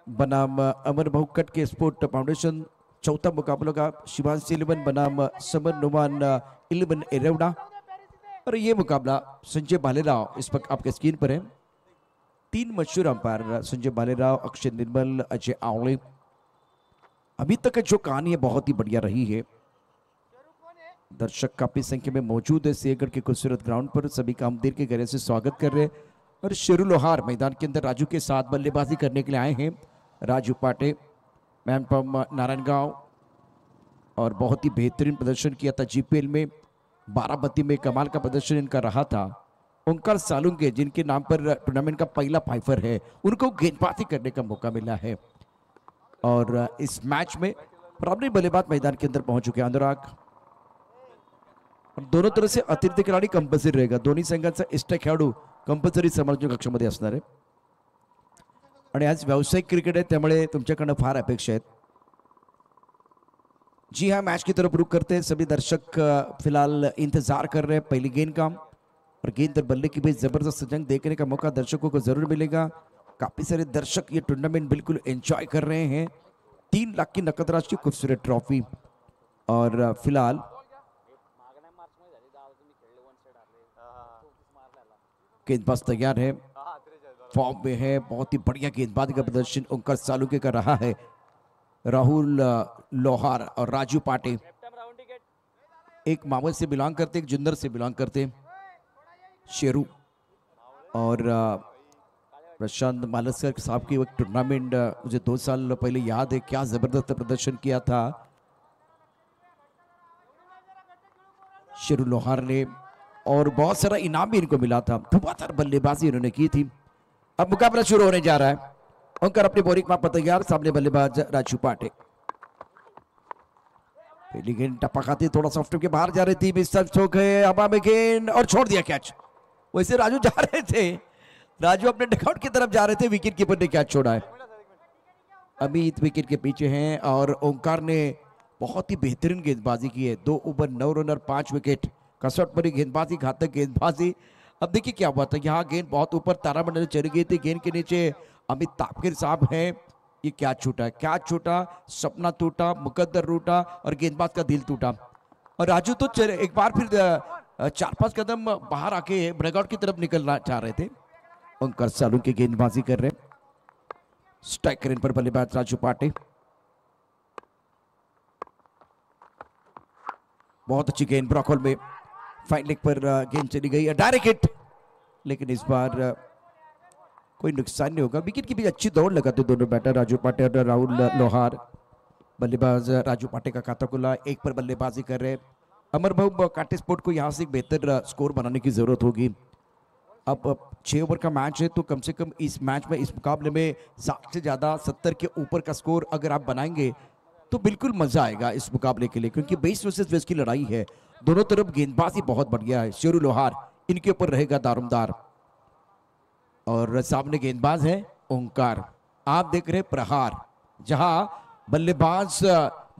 बनाम अमर बहुकट के sport foundation. चौथा मुकाबला का शिवांशी 11 बनाम समर नुमान 11 एरेवडा। और ये मुकाबला संजय भालेराव इस वक्त आपके स्क्रीन पर है। तीन मशहूर अंपायर संजय भालेराव, अक्षय निर्मल, अजय आवले। अभी तक जो कहानी है बहुत ही बढ़िया रही है। दर्शक काफी संख्या में मौजूद है सिंहगढ़ के खूबसूरत ग्राउंड पर। सभी का हम दिल के गहरे से स्वागत कर रहे हैं। और शेरू लोहार मैदान के अंदर राजू के साथ बल्लेबाजी करने के लिए आए हैं। राजू पाटे मैन फ्रॉम नारायणगांव, और बहुत ही बेहतरीन प्रदर्शन किया था जीपीएल में। बाराबती में कमाल का प्रदर्शन इनका रहा था। ओंकार सालुंगे जिनके नाम पर टूर्नामेंट का पहला फाइफर है, उनको गेंदबाजी करने का मौका मिला है। और इस मैच में प्रारंभिक बल्लेबाज मैदान के अंदर पहुंच चुके हैं अनुराग। और दोनों तरह से अतिरिक्त खिलाड़ी कंपल्सरी रहेगा। दोन्ही संघांचा इष्ट खेळाडू कंपल्सरी समालोचन कक्षामध्ये असणार आहे। आणि आज व्यावसायिक क्रिकेट आहे त्यामुळे तुमच्याकडनं फार अपेक्षा आहेत। जी हाँ, मैच की तरफ रुख करते हैं। सभी दर्शक फिलहाल इंतजार कर रहे हैं पहली गेंद का। और गेंद और बल्ले की भी जबरदस्त जंग देखने का मौका दर्शकों को जरूर मिलेगा। काफी सारे दर्शक ये टूर्नामेंट बिल्कुल एंजॉय कर रहे हैं। 3 लाख की नकद राशि की खूबसूरत ट्रॉफी। और फिलहाल गेंदबाज तैयार है, फॉर्म में है। बहुत ही बढ़िया गेंदबाजी का प्रदर्शन ओंकार सालुंगे का रहा है। राहुल लोहार और राजू पाटे एक मावल से बिलोंग करते, एक जुन्नर से बिलोंग करते। शेरू और प्रशांत मालस्कर साहब की एक टूर्नामेंट मुझे 2 साल पहले याद है, क्या जबरदस्त प्रदर्शन किया था शेरू लोहार ने। और बहुत सारा इनाम भी इनको मिला था। धुआंधार बल्लेबाजी इन्होंने की थी। अब मुकाबला शुरू होने जा रहा है। ओंकार अपने बोरिंग माप पर तैयार, सामने बल्लेबाज राजू पाटे। पहली गेंद टप्पा खाती, थोड़ा सा ऑफ के बाहर जा रही थी, मिस हो गए हवा में गेंद और छोड़ दिया कैच। वैसे राजू जा रहे थे, राजू अपने डगआउट की तरफ जा रहे थे, विकेट कीपर ने कैच छोड़ा है। अमित विकेट के पीछे हैं और ओंकार ने बहुत ही बेहतरीन गेंदबाजी की है। 2 ओवर 9 रन और 5 विकेट। कसौट पर गेंदबाजी, घातक गेंदबाजी। अब देखिए क्या हुआ था, यहाँ गेंद बहुत ऊपर तारामंडल में चली गई थी। गेंद के नीचे अमित तापकीर साहब हैं। ये क्या छूटा, क्या छूटा, सपना टूटा, मुकद्दर रूटा और गेंदबाज का दिल टूटा। और राजू तो एक बार फिर 4-5 कदम बाहर आके ब्रेकआउट की तरफ निकलना चाह रहे थे। ओंकार सालुंगे की गेंदबाजी कर रहे हैं। स्ट्राइक रेंज पर बल्लेबाज राजू पाटे। बहुत अच्छी गेंद ब्रॉकहोल में, फाइन लेग पर गेंद चली गई, डायरेक्ट हिट। लेकिन इस बार कोई नुकसान नहीं होगा। विकेट की भी अच्छी दौड़ लगाते दोनों बैटर राजू पाटे और राहुल लोहार। बल्लेबाज राजू पाटे का खाता खुला, 1 पर बल्लेबाजी कर रहे। अमर भाऊ काटे स्पोर्ट को यहाँ से एक बेहतर स्कोर बनाने की जरूरत होगी। अब 6 ओवर का मैच है, तो कम से कम इस मैच में, इस मुकाबले में 60 से ज्यादा 70 के ऊपर का स्कोर अगर आप बनाएंगे तो बिल्कुल मजा आएगा इस मुकाबले के लिए। क्योंकि वेस्ट वर्सेस वेस्ट की लड़ाई है, दोनों तरफ गेंदबाजी बहुत बढ़िया है। शेरू लोहार इनके ऊपर रहेगा दारोमदार। और सामने गेंदबाज है ओंकार। आप देख रहे प्रहार, जहां बल्लेबाज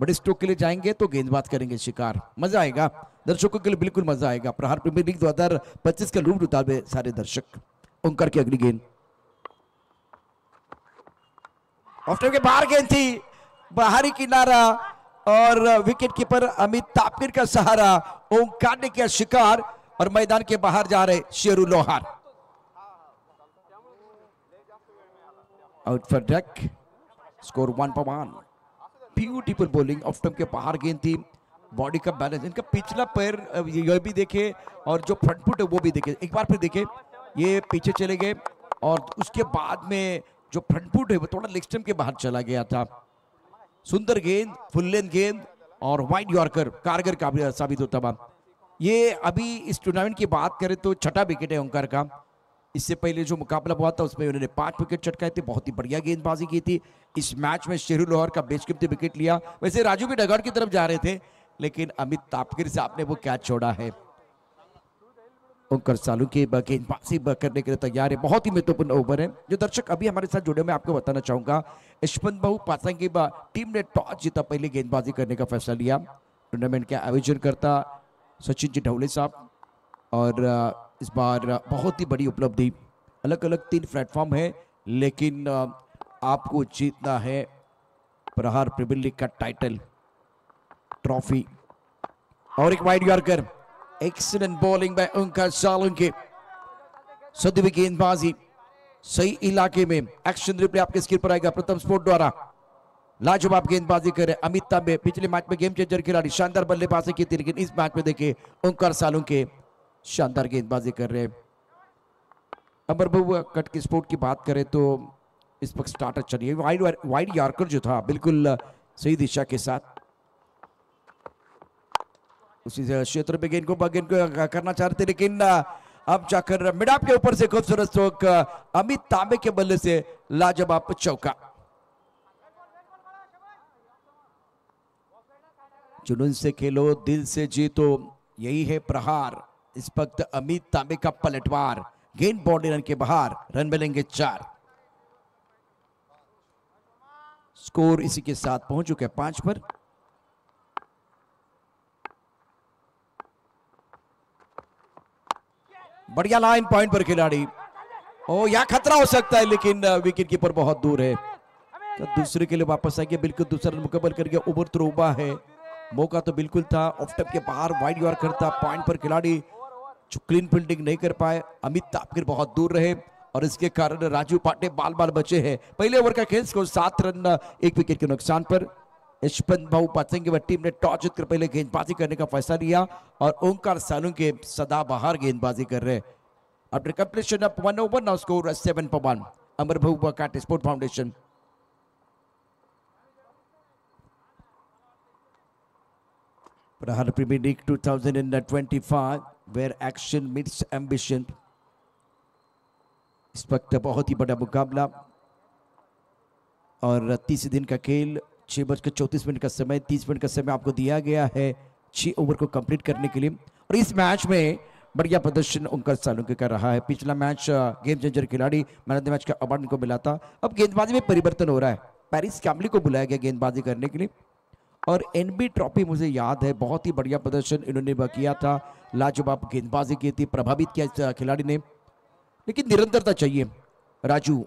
बड़े स्ट्रोक के लिए जाएंगे तो गेंदबाज करेंगे शिकार। मजा आएगा, दर्शकों के लिए बिल्कुल मजा आएगा। प्रहार प्रीमियर लीग 2025 का लूट उतारे सारे दर्शक। ओंकार की अगली गेंद ऑफ के बाहर गेंद थी, बाहरी किनारा और विकेट कीपर अमित तापकीर का सहारा। ओंकार ने किया शिकार और मैदान के बाहर जा रहे शेरू लोहार। Out for deck, score 1-1। Beautiful bowling, off stump के बाहर गेंद थी। बॉडी का बैलेंस, इनका पिछला पैर ये भी देखे और जो फ्रंट फुट है वो भी देखे। एक बार फिर देखे, ये पीछे चले गए और उसके बाद में जो फ्रंट फुट है वो थोड़ा लेग स्टंप के बाहर चला गया था। सुंदर गेंद, फुल लेंथ गेंद और वाइड यॉर्कर कारगर काबिल साबित होता है। ये अभी इस टूर्नामेंट की बात करें तो 6ठा विकेट है ओंकार का। इससे पहले जो मुकाबला हुआ था उसमें उन्होंने 5 विकेट चटकाए थे। बहुत ही बढ़िया गेंदबाजी की थी। इस मैच में शेरू लोहार का बेशकीमती विकेट लिया। वैसे राजू भी डगआउट की तरफ जा रहे थे, लेकिन अमित तापकीर साहब ने वो कैच छोड़ा है। ओंकार सालुंगे गेंदबाजी करने के लिए तैयार है। बहुत ही महत्वपूर्ण ओवर है। जो दर्शक अभी हमारे साथ जुड़े, मैं आपको बताना चाहूंगा, यशवंत भाऊ पासांगी टीम ने टॉस जीता, पहले गेंदबाजी करने का फैसला लिया। टूर्नामेंट का आयोजन करता सचिन जी ढवले साहब। और इस बार बहुत ही बड़ी उपलब्धि, अलग अलग 3 प्लेटफॉर्म है, लेकिन आपको जीतना है प्रहार प्रीमियर लीग का टाइटल ट्रॉफी। और एक wide yorker, excellent bowling by Omkar Salunke, सदी हुई गेंदबाजी सही इलाके में। एक्शन रिप्ले आपके स्क्रीन पर आएगा प्रथम स्पोर्ट द्वारा। लाजवाब गेंदबाजी कर रहे अमित तांबे, पिछले मैच में गेम चेंजर खिलाड़ी, शानदार बल्लेबाजी की थी, लेकिन इस मैच में देखिए ओंकार सालुंके शानदार गेंदबाजी कर रहे हैं। अमर बाबू कट की स्पोर्ट की बात करें तो इस वक्त स्टार्टर चलिए, वाइड यॉर्कर जो था बिल्कुल सही दिशा के साथ उसी क्षेत्र में गेंद को करना चाहते थे, लेकिन अब जाकर मिडाप के ऊपर से खूबसूरत स्ट्रोक अमित तांबे के बल्ले से लाजवाब चौका। जुनून से खेलो, दिल से जीतो, यही है प्रहार। इस वक्त अमित तांबे का पलटवार, गेंद बाउंड्री रन के बाहर, रन मिलेंगे 4। स्कोर इसी के साथ पहुंच चुके 5 पर। बढ़िया लाइन पॉइंट पर खिलाड़ी, ओ यहां खतरा हो सकता है, लेकिन विकेट कीपर बहुत दूर है। तो दूसरे के लिए वापस आएंगे, बिल्कुल दूसरा रन मुकम्मल करके ओवर त्रोबा है। मौका तो बिल्कुल था, ऑफ टप के बाहर वाइड यॉर्कर था, पॉइंट पर खिलाड़ी जो क्लीन फील्डिंग नहीं कर पाए। अमित तापकिर बहुत दूर रहे और इसके कारण राजू पांडे बाल बाल बचे हैं। पहले ओवर का खेल स्कोर 7 रन 1 विकेट के नुकसान पर। यशवंत भाऊ पाचेंगे व टीम ने टॉस जीतकर पहले गेंदबाजी करने का फैसला लिया और ओंकार सालुंके सदाबहार गेंदबाजी कर रहे। After completion of 1 over, now score 7-1। अमर भाऊ काट स्पोर्ट फाउंडेशन। प्रहार premier league 2025 where action meets ambition। इस वक्त बहुत ही बड़ा मुकाबला और 30 दिन का खेल, 6:34 का समय, 30 मिनट का समय आपको दिया गया है 6 ओवर को कंप्लीट करने के लिए। और इस मैच में बढ़िया प्रदर्शन ओंकार सालुंके का रहा है। पिछला मैच गेम चेंजर खिलाड़ी मैन ऑफ द मैच का अवार्ड इनको मिला था। अब गेंदबाजी में परिवर्तन हो रहा है, पेरिस कैम्बली को बुलाया गया गेंदबाजी करने के लिए। और एनबी ट्रॉफी मुझे याद है, बहुत ही बढ़िया प्रदर्शन इन्होंने किया था, लाजवाब गेंदबाजी की थी, प्रभावित किया इस खिलाड़ी ने, लेकिन निरंतरता चाहिए। राजू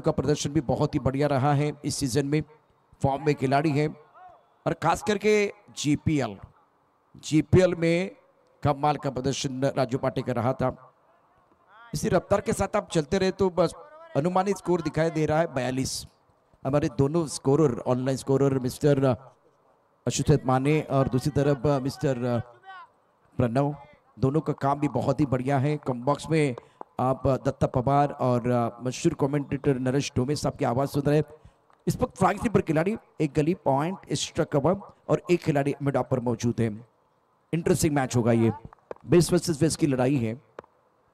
का प्रदर्शन भी बहुत ही बढ़िया रहा है इस सीजन में, फॉर्म में खिलाड़ी है और खास करके जीपीएल में कमाल का प्रदर्शन राजू पांडे का रहा था। इसी रफ्तार के साथ आप चलते रहे तो बस अनुमानित स्कोर दिखाई दे रहा है 42। हमारे दोनों scorer, online scorer mister Ashutosh माने और दूसरी तरफ मिस्टर प्रणव, दोनों का काम भी बहुत ही बढ़िया है। कॉम्बॉक्स में आप दत्ता पवार और मशहूर कमेंटेटर नरेश डोमे साहब की आवाज सुन रहे हैं। इस वक्त फ्रैंक पर खिलाड़ी, एक गली पॉइंट स्ट्रक कवर और एक खिलाड़ी मिड ऑफ पर मौजूद है। इंटरेस्टिंग मैच होगा ये, बेस्ट वर्सेस बेस्ट की लड़ाई है।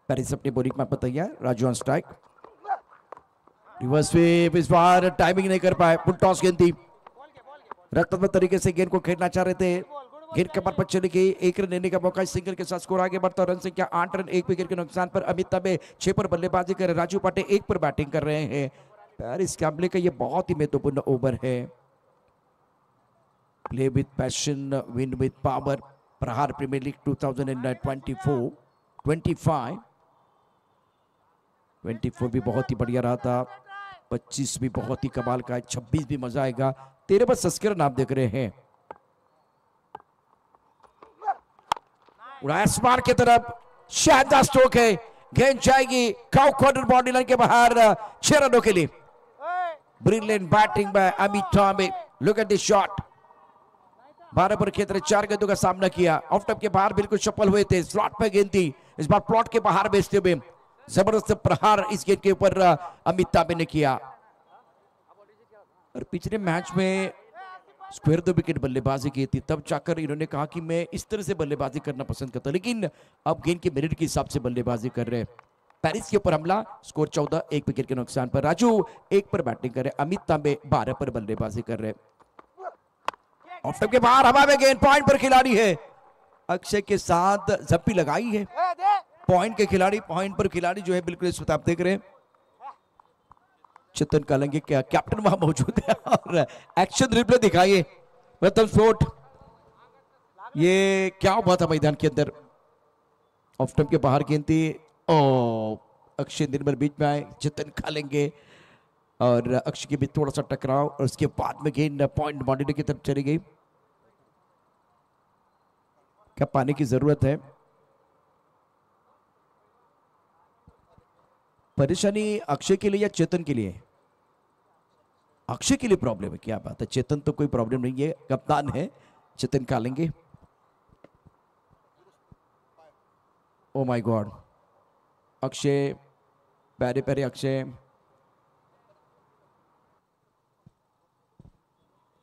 पेरिस अपनी बॉलिंग में तैयार, Raju on strike, reverse sweep, इस बार टाइमिंग नहीं कर पाए, फुल टॉस गेंद थी, रत्नात्मक तरीके से गेंद को खेलना चाह रहे थे। गेंद कमर पर चली गई, 1 रन लेने का मौका, सिंगल के साथ स्कोर आगे बढ़ता, रन संख्या 8 रन 1 विकेट के नुकसान पर। अमित तांबे 6 पर बल्लेबाजी कर रहे, राजू पांडे 1 पर बैटिंग कर रहे हैं। पेरिस कैम्बली का ये बहुत ही महत्वपूर्ण ओवर है। Play with passion, win with power. प्रहार प्रीमियर लीग 2024-25 भी बहुत ही बढ़िया रहा था, 25 भी बहुत ही कमाल का है, 26 भी मजा आएगा। 13 पर संस्करण आप देख रहे हैं। आसमान की तरफ शानदार स्ट्रोक है, गेंद जाएगी काउ कॉर्नर बाउंड्री लाइन के बाहर 6 रनों के लिए। ब्रिलियंट बैटिंग बाय अमित तांबे, लुक एट दिस शॉट। 12 पर खेत रहे, 4 गेंदों का सामना किया, ऑफ टप के बाहर बिल्कुल सफल हुए थे, स्लॉट पे गेंद थी, इस बार प्लॉट के बाहर बेचते हुए जबरदस्त प्रहार इस गेंद के ऊपर अमित तांबे ने किया। और पिछले मैच में स्क्वायर 2 विकेट बल्लेबाजी की थी, तब जाकर इन्होंने कहा कि मैं इस तरह से बल्लेबाजी करना पसंद करता, लेकिन अब गेंद के मेरिट के हिसाब से बल्लेबाजी कर रहे हैं। पेरिस के ऊपर हमला, स्कोर 14, 1 विकेट के नुकसान पर। राजू 1 पर बैटिंग कर रहे, अमित तांबे 12 पर बल्लेबाजी कर रहे। ऑफ टप के बाहर हवा में गेंद, पॉइंट पर खिलाड़ी है, अक्षय के साथ जप्पी लगाई है, पॉइंट के खिलाड़ी, पॉइंट पर खिलाड़ी जो है बिल्कुल इस वक्त आप देख रहे हैं चेतन कालंगे क्या कैप्टन वहां मौजूद है और एक्शन रिप्ले दिखाइए। प्रथम स्पोर्ट, ये क्या हुआ था मैदान के अंदर, ऑफ टप के बाहर गेंद थी, अक्षय निर्मल बीच में आए, चेतन कालंगे और अक्षय के भी थोड़ा सा टकराव और उसके बाद में गेंद पॉइंट बाउंड्री की तरफ चली गई। क्या पाने की जरूरत है? परेशानी अक्षय के लिए या चेतन के लिए? अक्षय के लिए प्रॉब्लम है, क्या बात है। चेतन तो कोई प्रॉब्लम नहीं है, कप्तान है, चेतन कालेंगे। ओ माय गॉड, अक्षय प्यारे प्यारे अक्षय,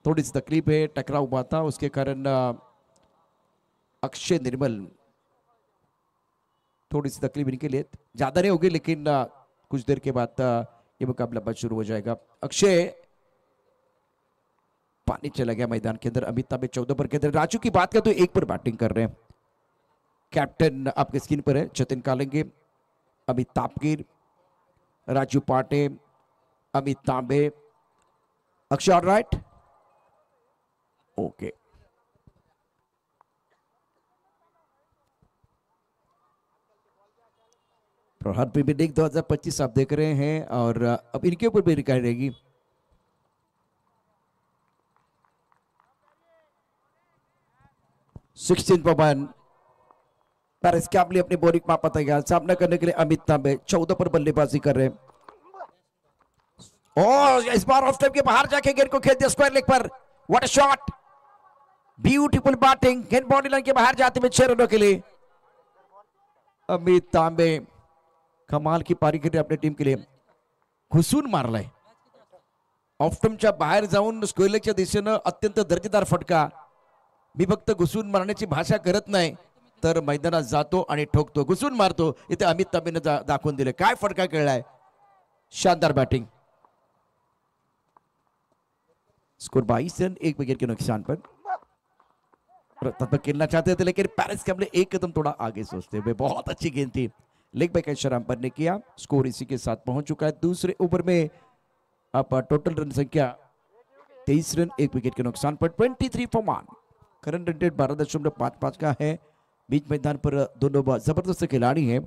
थोड़ी सी तकलीफ है, टकराव हुआ था उसके कारण अक्षय निर्मल थोड़ी सी तकलीफ इनके लिए ज्यादा नहीं होगी, लेकिन कुछ देर के बाद ये मुकाबला बच शुरू हो जाएगा। अक्षय पानी चला गया मैदान के अंदर। अमिताभ 14 पर के अंदर। राजू की बात करें तो 1 पर बैटिंग कर रहे हैं। कैप्टन आपके स्क्रीन पर है, चेतन कालेंगे, अमित तापकीर, राजू पाटे, अमित तांबे, अक्षय ऑल राइट, ओके। प्रहार प्रीमियर लीग 2025 आप देख रहे हैं और अब इनके ऊपर भी रिकॉर्ड रहेगी। सिक्सटीन पर पेरिस कैम्बली अपनी बॉलिंग मापा तैयार, सामना करने के लिए अमित तांबे 14 पर बल्लेबाजी कर रहे हैं। और इस बार ऑफ टाइम के बाहर जाके गेंद को खेल दिया स्क्वायर लेग पर। What a shot, beautiful batting, गेंद बॉडी लाइन के बाहर जाते हुए 6 रनों के लिए अमित तांबे कमाल की पारी केली आपल्या टीम के लिए। घुसून मारलाय ऑफ टाइमच्या बाहेर जाऊन स्क्वेअर लेगच्या दिशेनं अत्यंत दर्जेदार फटका। मी फक्त घुसून मारण्याची भाषा करत नाही तर मैदानात जातो आणि ठोकतो, घुसून मारतो। इथे अमित तांबेने दाखवून दिले काय फटका खेळलाय, शानदार बैटिंग। स्कोर 22 रन 1 विकेट के नुकसान पर। तब खेलना चाहते थे लेकिन पेरिस कैम्बली एक कदम थोड़ा आगे सोचते हुए, बहुत अच्छी गेंद थी, लेग बाय कैच शरामपर ने किया। स्कोर इसी के साथ पहुंच चुका है दूसरे ओवर में। अब टोटल रन संख्या 23 रन 1 विकेट के नुकसान पर 23 फॉर 1। करंट रन रेट 12.55 का है। बीच मैदान पर दोनों जबरदस्त खिलाड़ी हैं।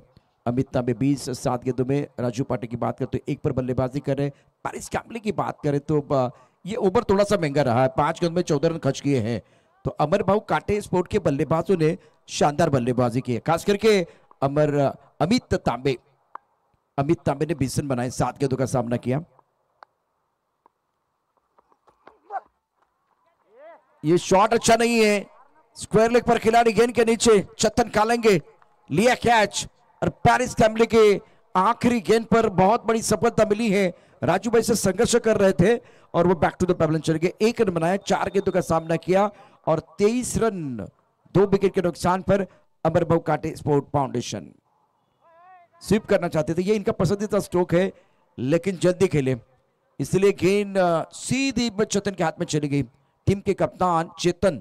अमित तांबे 20 7 गेंदों में, राजू पाटे की बात करें तो 1 पर बल्लेबाजी कर रहे हैं। पेरिस कैम्बली की बात करें तो ये ओवर थोड़ा सा महंगा रहा है, 5 गेंद में 14 रन खर्च किए हैं। तो अमर भाऊ काटे स्पोर्ट के बल्लेबाजों ने शानदार बल्लेबाजी की है, खास करके अमित तांबे ने 20 रन बनाए, 7 गेंदों का सामना किया। ये शॉट अच्छा नहीं है, स्क्वायर लेग पर खिलाड़ी गेंद के नीचे, चेतन कालेंगे लिया कैच और पेरिस कैम्बली के आखिरी गेंद पर बहुत बड़ी सफलता मिली है। राजू भाई से संघर्ष कर रहे थे और वो बैक टू द पेवलियन चले गए। 1 रन बनाया, 4 गेंदों का सामना किया और 23 रन 2 विकेट के नुकसान पर अमर भाऊ काटे स्पोर्ट फाउंडेशन स्वीप करना चाहते थे। ये इनका पसंदीदा स्ट्रोक है लेकिन जल्दी खेले, इसलिए गेंद सीधी चेतन के हाथ में चली गई। टीम के कप्तान चेतन,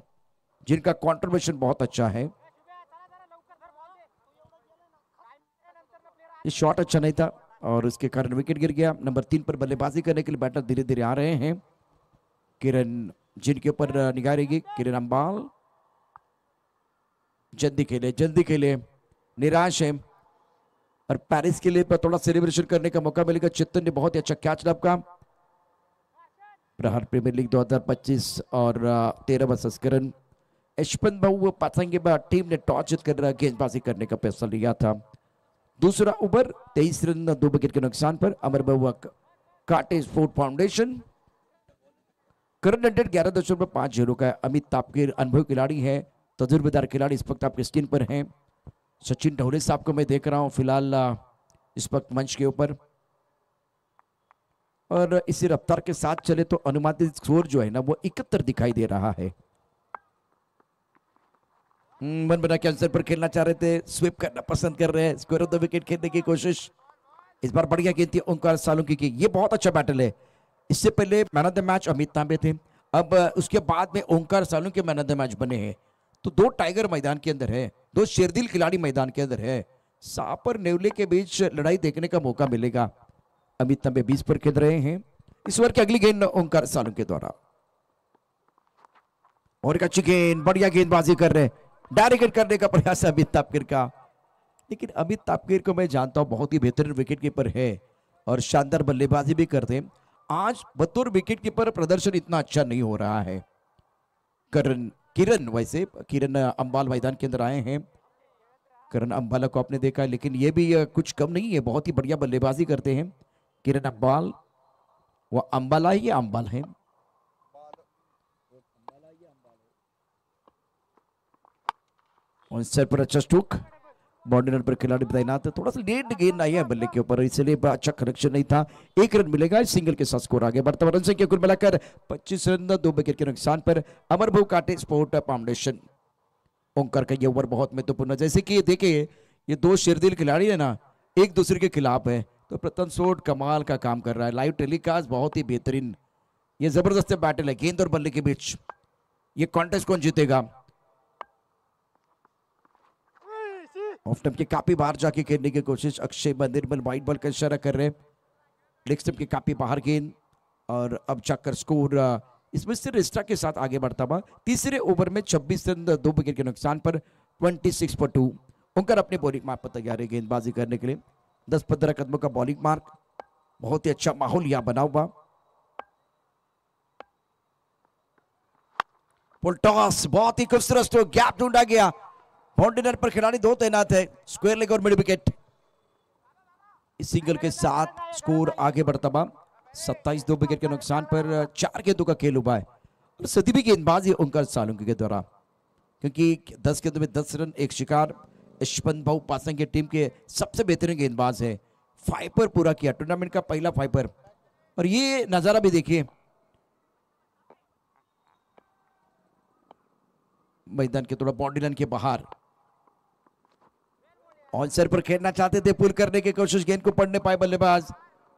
जिनका कंट्रीब्यूशन बहुत अच्छा है। ये शॉट अच्छा नहीं था और उसके कारण विकेट गिर गया। नंबर 3 पर बल्लेबाजी करने के लिए बैटर धीरे धीरे आ रहे हैं। किरण, जिनके ऊपर निगाह रहेगी, किरण अंबाल। जल्दी खेले, निराश है और पेरिस के लिए थोड़ा सेलिब्रेशन करने का मौका मिलेगा। चेतन ने बहुत ही अच्छा कैच लपका। प्रहार प्रीमियर लीग 2025 और 13वां संस्करण। यशवंत भाऊ पाथंगे टीम ने टॉस जीतकर गेंदबाजी करने का फैसला लिया था। दूसरा ओवर 23 रन 2 विकेट के नुकसान पर अमर भाऊ काटे sport foundation. Current run rate 11.50 का। अमित तापकीर अनुभवी खिलाड़ी है, तजुर्बेदार खिलाड़ी इस वक्त आपके स्क्रीन पर हैं। सचिन ढोले साहब को मैं देख रहा हूं फिलहाल इस वक्त मंच के ऊपर, और इसी रफ्तार के साथ चले तो अनुमानित स्कोर जो है ना वो 71 दिखाई दे रहा है। मन बना के आंसर पर खेलना चाह रहे थे, स्वीप करना पसंद कर रहे हैं, स्क्वायर ऑफ द विकेट खेलने की कोशिश। इस बार बढ़िया गेंद थी ओंकार सालुंकी की। ये बहुत अच्छा बैटल है। इससे पहले man of the match Amit तांबे थे, अब उसके बाद में ओंकार Salunkhe man of the match बने हैं। तो 2 टाइगर मैदान के अंदर है, 2 शेरदिल खिलाड़ी मैदान के अंदर है। सांप और नेवले के बीच लड़ाई देखने का मौका मिलेगा। अमित तांबे 20 पर खेल रहे हैं। इस ओवर की अगली गेंद ओंकार सालुंकी द्वारा, और एक अच्छी गेंद, बढ़िया गेंदबाजी कर रहे हैं, डायरेक्ट करने का प्रयास है अमित तापकीर का। लेकिन अमित तापकीर को मैं जानता हूं, बहुत ही बेहतरीन विकेट कीपर है और शानदार बल्लेबाजी भी करते हैं। आज बतौर विकेट कीपर प्रदर्शन इतना अच्छा नहीं हो रहा है। किरण अंबाल मैदान के अंदर आए हैं। किरण अंबाला को आपने देखा है, लेकिन ये भी कुछ कम नहीं है, बहुत ही बढ़िया बल्लेबाजी करते हैं किरण अंबाल। वो अंबाला ही अंबाल है। और सर पर अच्छा स्ट्रोक, बाउंड्री पर खिलाड़ी तैनात है। थोड़ा सा लेट गेंद आई है बल्ले के ऊपर, इसलिए अच्छा कनेक्शन नहीं था। 1 रन मिलेगा, सिंगल के साथ स्कोर आगे बढ़ता। रन संख्या कुल मिलाकर 25 रन, 2 विकेट के नुकसान पर अमर भाऊ काटे स्पोर्ट फाउंडेशन। ओंकार का ये ओवर बहुत महत्वपूर्ण है। जैसे कि देखिए ये 2 शेरदिल खिलाड़ी है ना, एक दूसरे के खिलाफ है, तो प्रथम सोड कमाल का काम कर रहा है। लाइव टेलीकास्ट बहुत ही बेहतरीन, ये जबरदस्त बैटल है गेंद और बल्ले के बीच। ये कॉन्टेस्ट कौन जीतेगा? ऑफ स्टंप के काफी बाहर जाके खेलने की कोशिश, अक्षय निर्मल वाइड बॉल का इशारा कर रहे हैं। लेग स्टंप के काफी बाहर गेंद, और अब जाकर स्कोर इसमें से रिस्टा के साथ आगे बढ़ता हुआ। तीसरे ओवर में 26 रन, 2 विकेट के नुकसान पर 26 पर 2। ओंकार अपने बॉलिंग मार्क पर तैयार है गेंदबाजी करने के लिए। 10-15 कदमों का बॉलिंग मार्क, बहुत ही अच्छा माहौल यहां बना हुआ। फुल टॉस, बहुत ही खूबसूरत स्ट्रोक, गैप ढूंढा गया। बाउंड्री पर खिलाड़ी 2 तैनात है, स्क्वायर लेग और मिड विकेट। इस सिंगल के साथ स्कोर आगे बढ़ता हुआ 27, 2 विकेट के नुकसान पर 4 गेंदों का खेल हुआ है। और सदी गेंदबाजी ओंकार सालुंके के द्वारा, क्योंकि 10 गेंदों में 10 रन, 1 शिकार। यशवंत भाऊ पासंग के टीम के सबसे बेहतरीन गेंदबाज है। 5 पर पूरा किया, टूर्नामेंट का पहला 5 पर। और ये नजारा भी देखिए, मैदान के थोड़ा बाउंड्री लाइन के बाहर ऑन सर पर खेलना चाहते थे, पुल करने की कोशिश, गेंद को पढ़ने पाए बल्लेबाज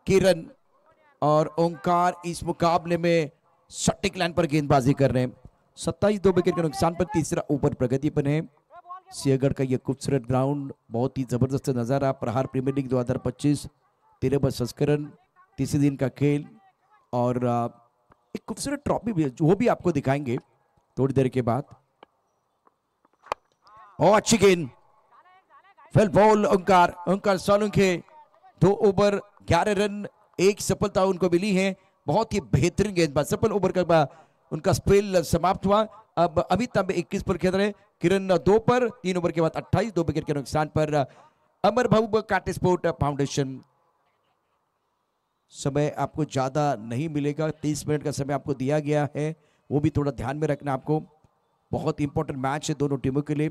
किरण। और ओंकार इस मुकाबले में सटीक लाइन पर गेंदबाजी कर रहे हैं। 27, 2 विकेट के नुकसान पर तीसरा ओवर प्रगति पर है। सिंहगढ़ का यह खूबसूरत ग्राउंड, बहुत ही जबरदस्त नजारा। प्रहार प्रीमियर लीग 2025 13वां संस्करण, तीसरे दिन का खेल, और एक खूबसूरत ट्रॉफी भी है, वो भी आपको दिखाएंगे थोड़ी देर के बाद। और अच्छी गेंद, फेल बॉल। ओंकार सालुंके 2 ओवर 11 रन, 1 सफलता उनको मिली है। बहुत ही बेहतरीन गेंदबाज। सफल ओवर का उनका स्पेल समाप्त हुआ। अब अभी तक 21 पर खेल रहे। किरण 2 पर, 3 ओवर के बाद 28, 2 विकेट के नुकसान पर अमर भाऊ काटे स्पोर्ट फाउंडेशन। समय आपको ज्यादा नहीं मिलेगा, 30 मिनट का समय आपको दिया गया है, वो भी थोड़ा ध्यान में रखना आपको। बहुत इंपॉर्टेंट मैच है दोनों टीमों के लिए।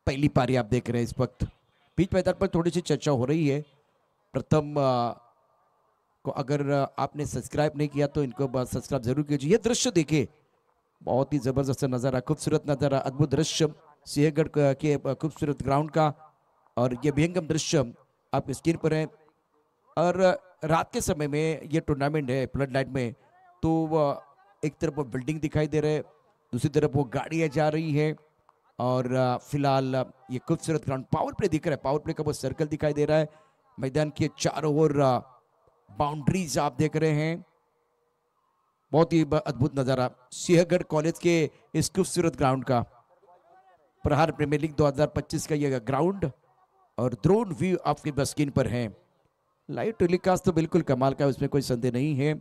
पहली पारी आप देख रहे हैं इस वक्त। पिच मैदान पर थोड़ी सी चर्चा हो रही है। प्रथम को अगर आपने सब्सक्राइब नहीं किया तो इनको सब्सक्राइब जरूर कीजिए। ये दृश्य देखिए, बहुत ही जबरदस्त नजारा, खूबसूरत नजारा, अद्भुत दृश्य सिंहगढ़ के खूबसूरत ग्राउंड का। और ये विहंगम दृश्य आपकी स्क्रीन पर है। और रात के समय में ये टूर्नामेंट है फ्लड लाइट में, तो एक तरफ वो बिल्डिंग दिखाई दे रहे, दूसरी तरफ वो गाड़ियां जा रही है। और फिलहाल ये खूबसूरत ग्राउंड, पावर प्ले दिख रहा है, पावर प्ले का वो सर्कल दिखाई दे रहा है। मैदान के चारों ओर बाउंड्रीज आप देख रहे हैं। बहुत ही अद्भुत नजारा सिंहगढ़ कॉलेज के इस खूबसूरत ग्राउंड का। प्रहार प्रीमियर लीग 2025 का यह ग्राउंड, और ड्रोन व्यू आपकी स्क्रीन पर है। लाइव टेलीकास्ट तो बिल्कुल कमाल का है, उसमें कोई संदेह नहीं है।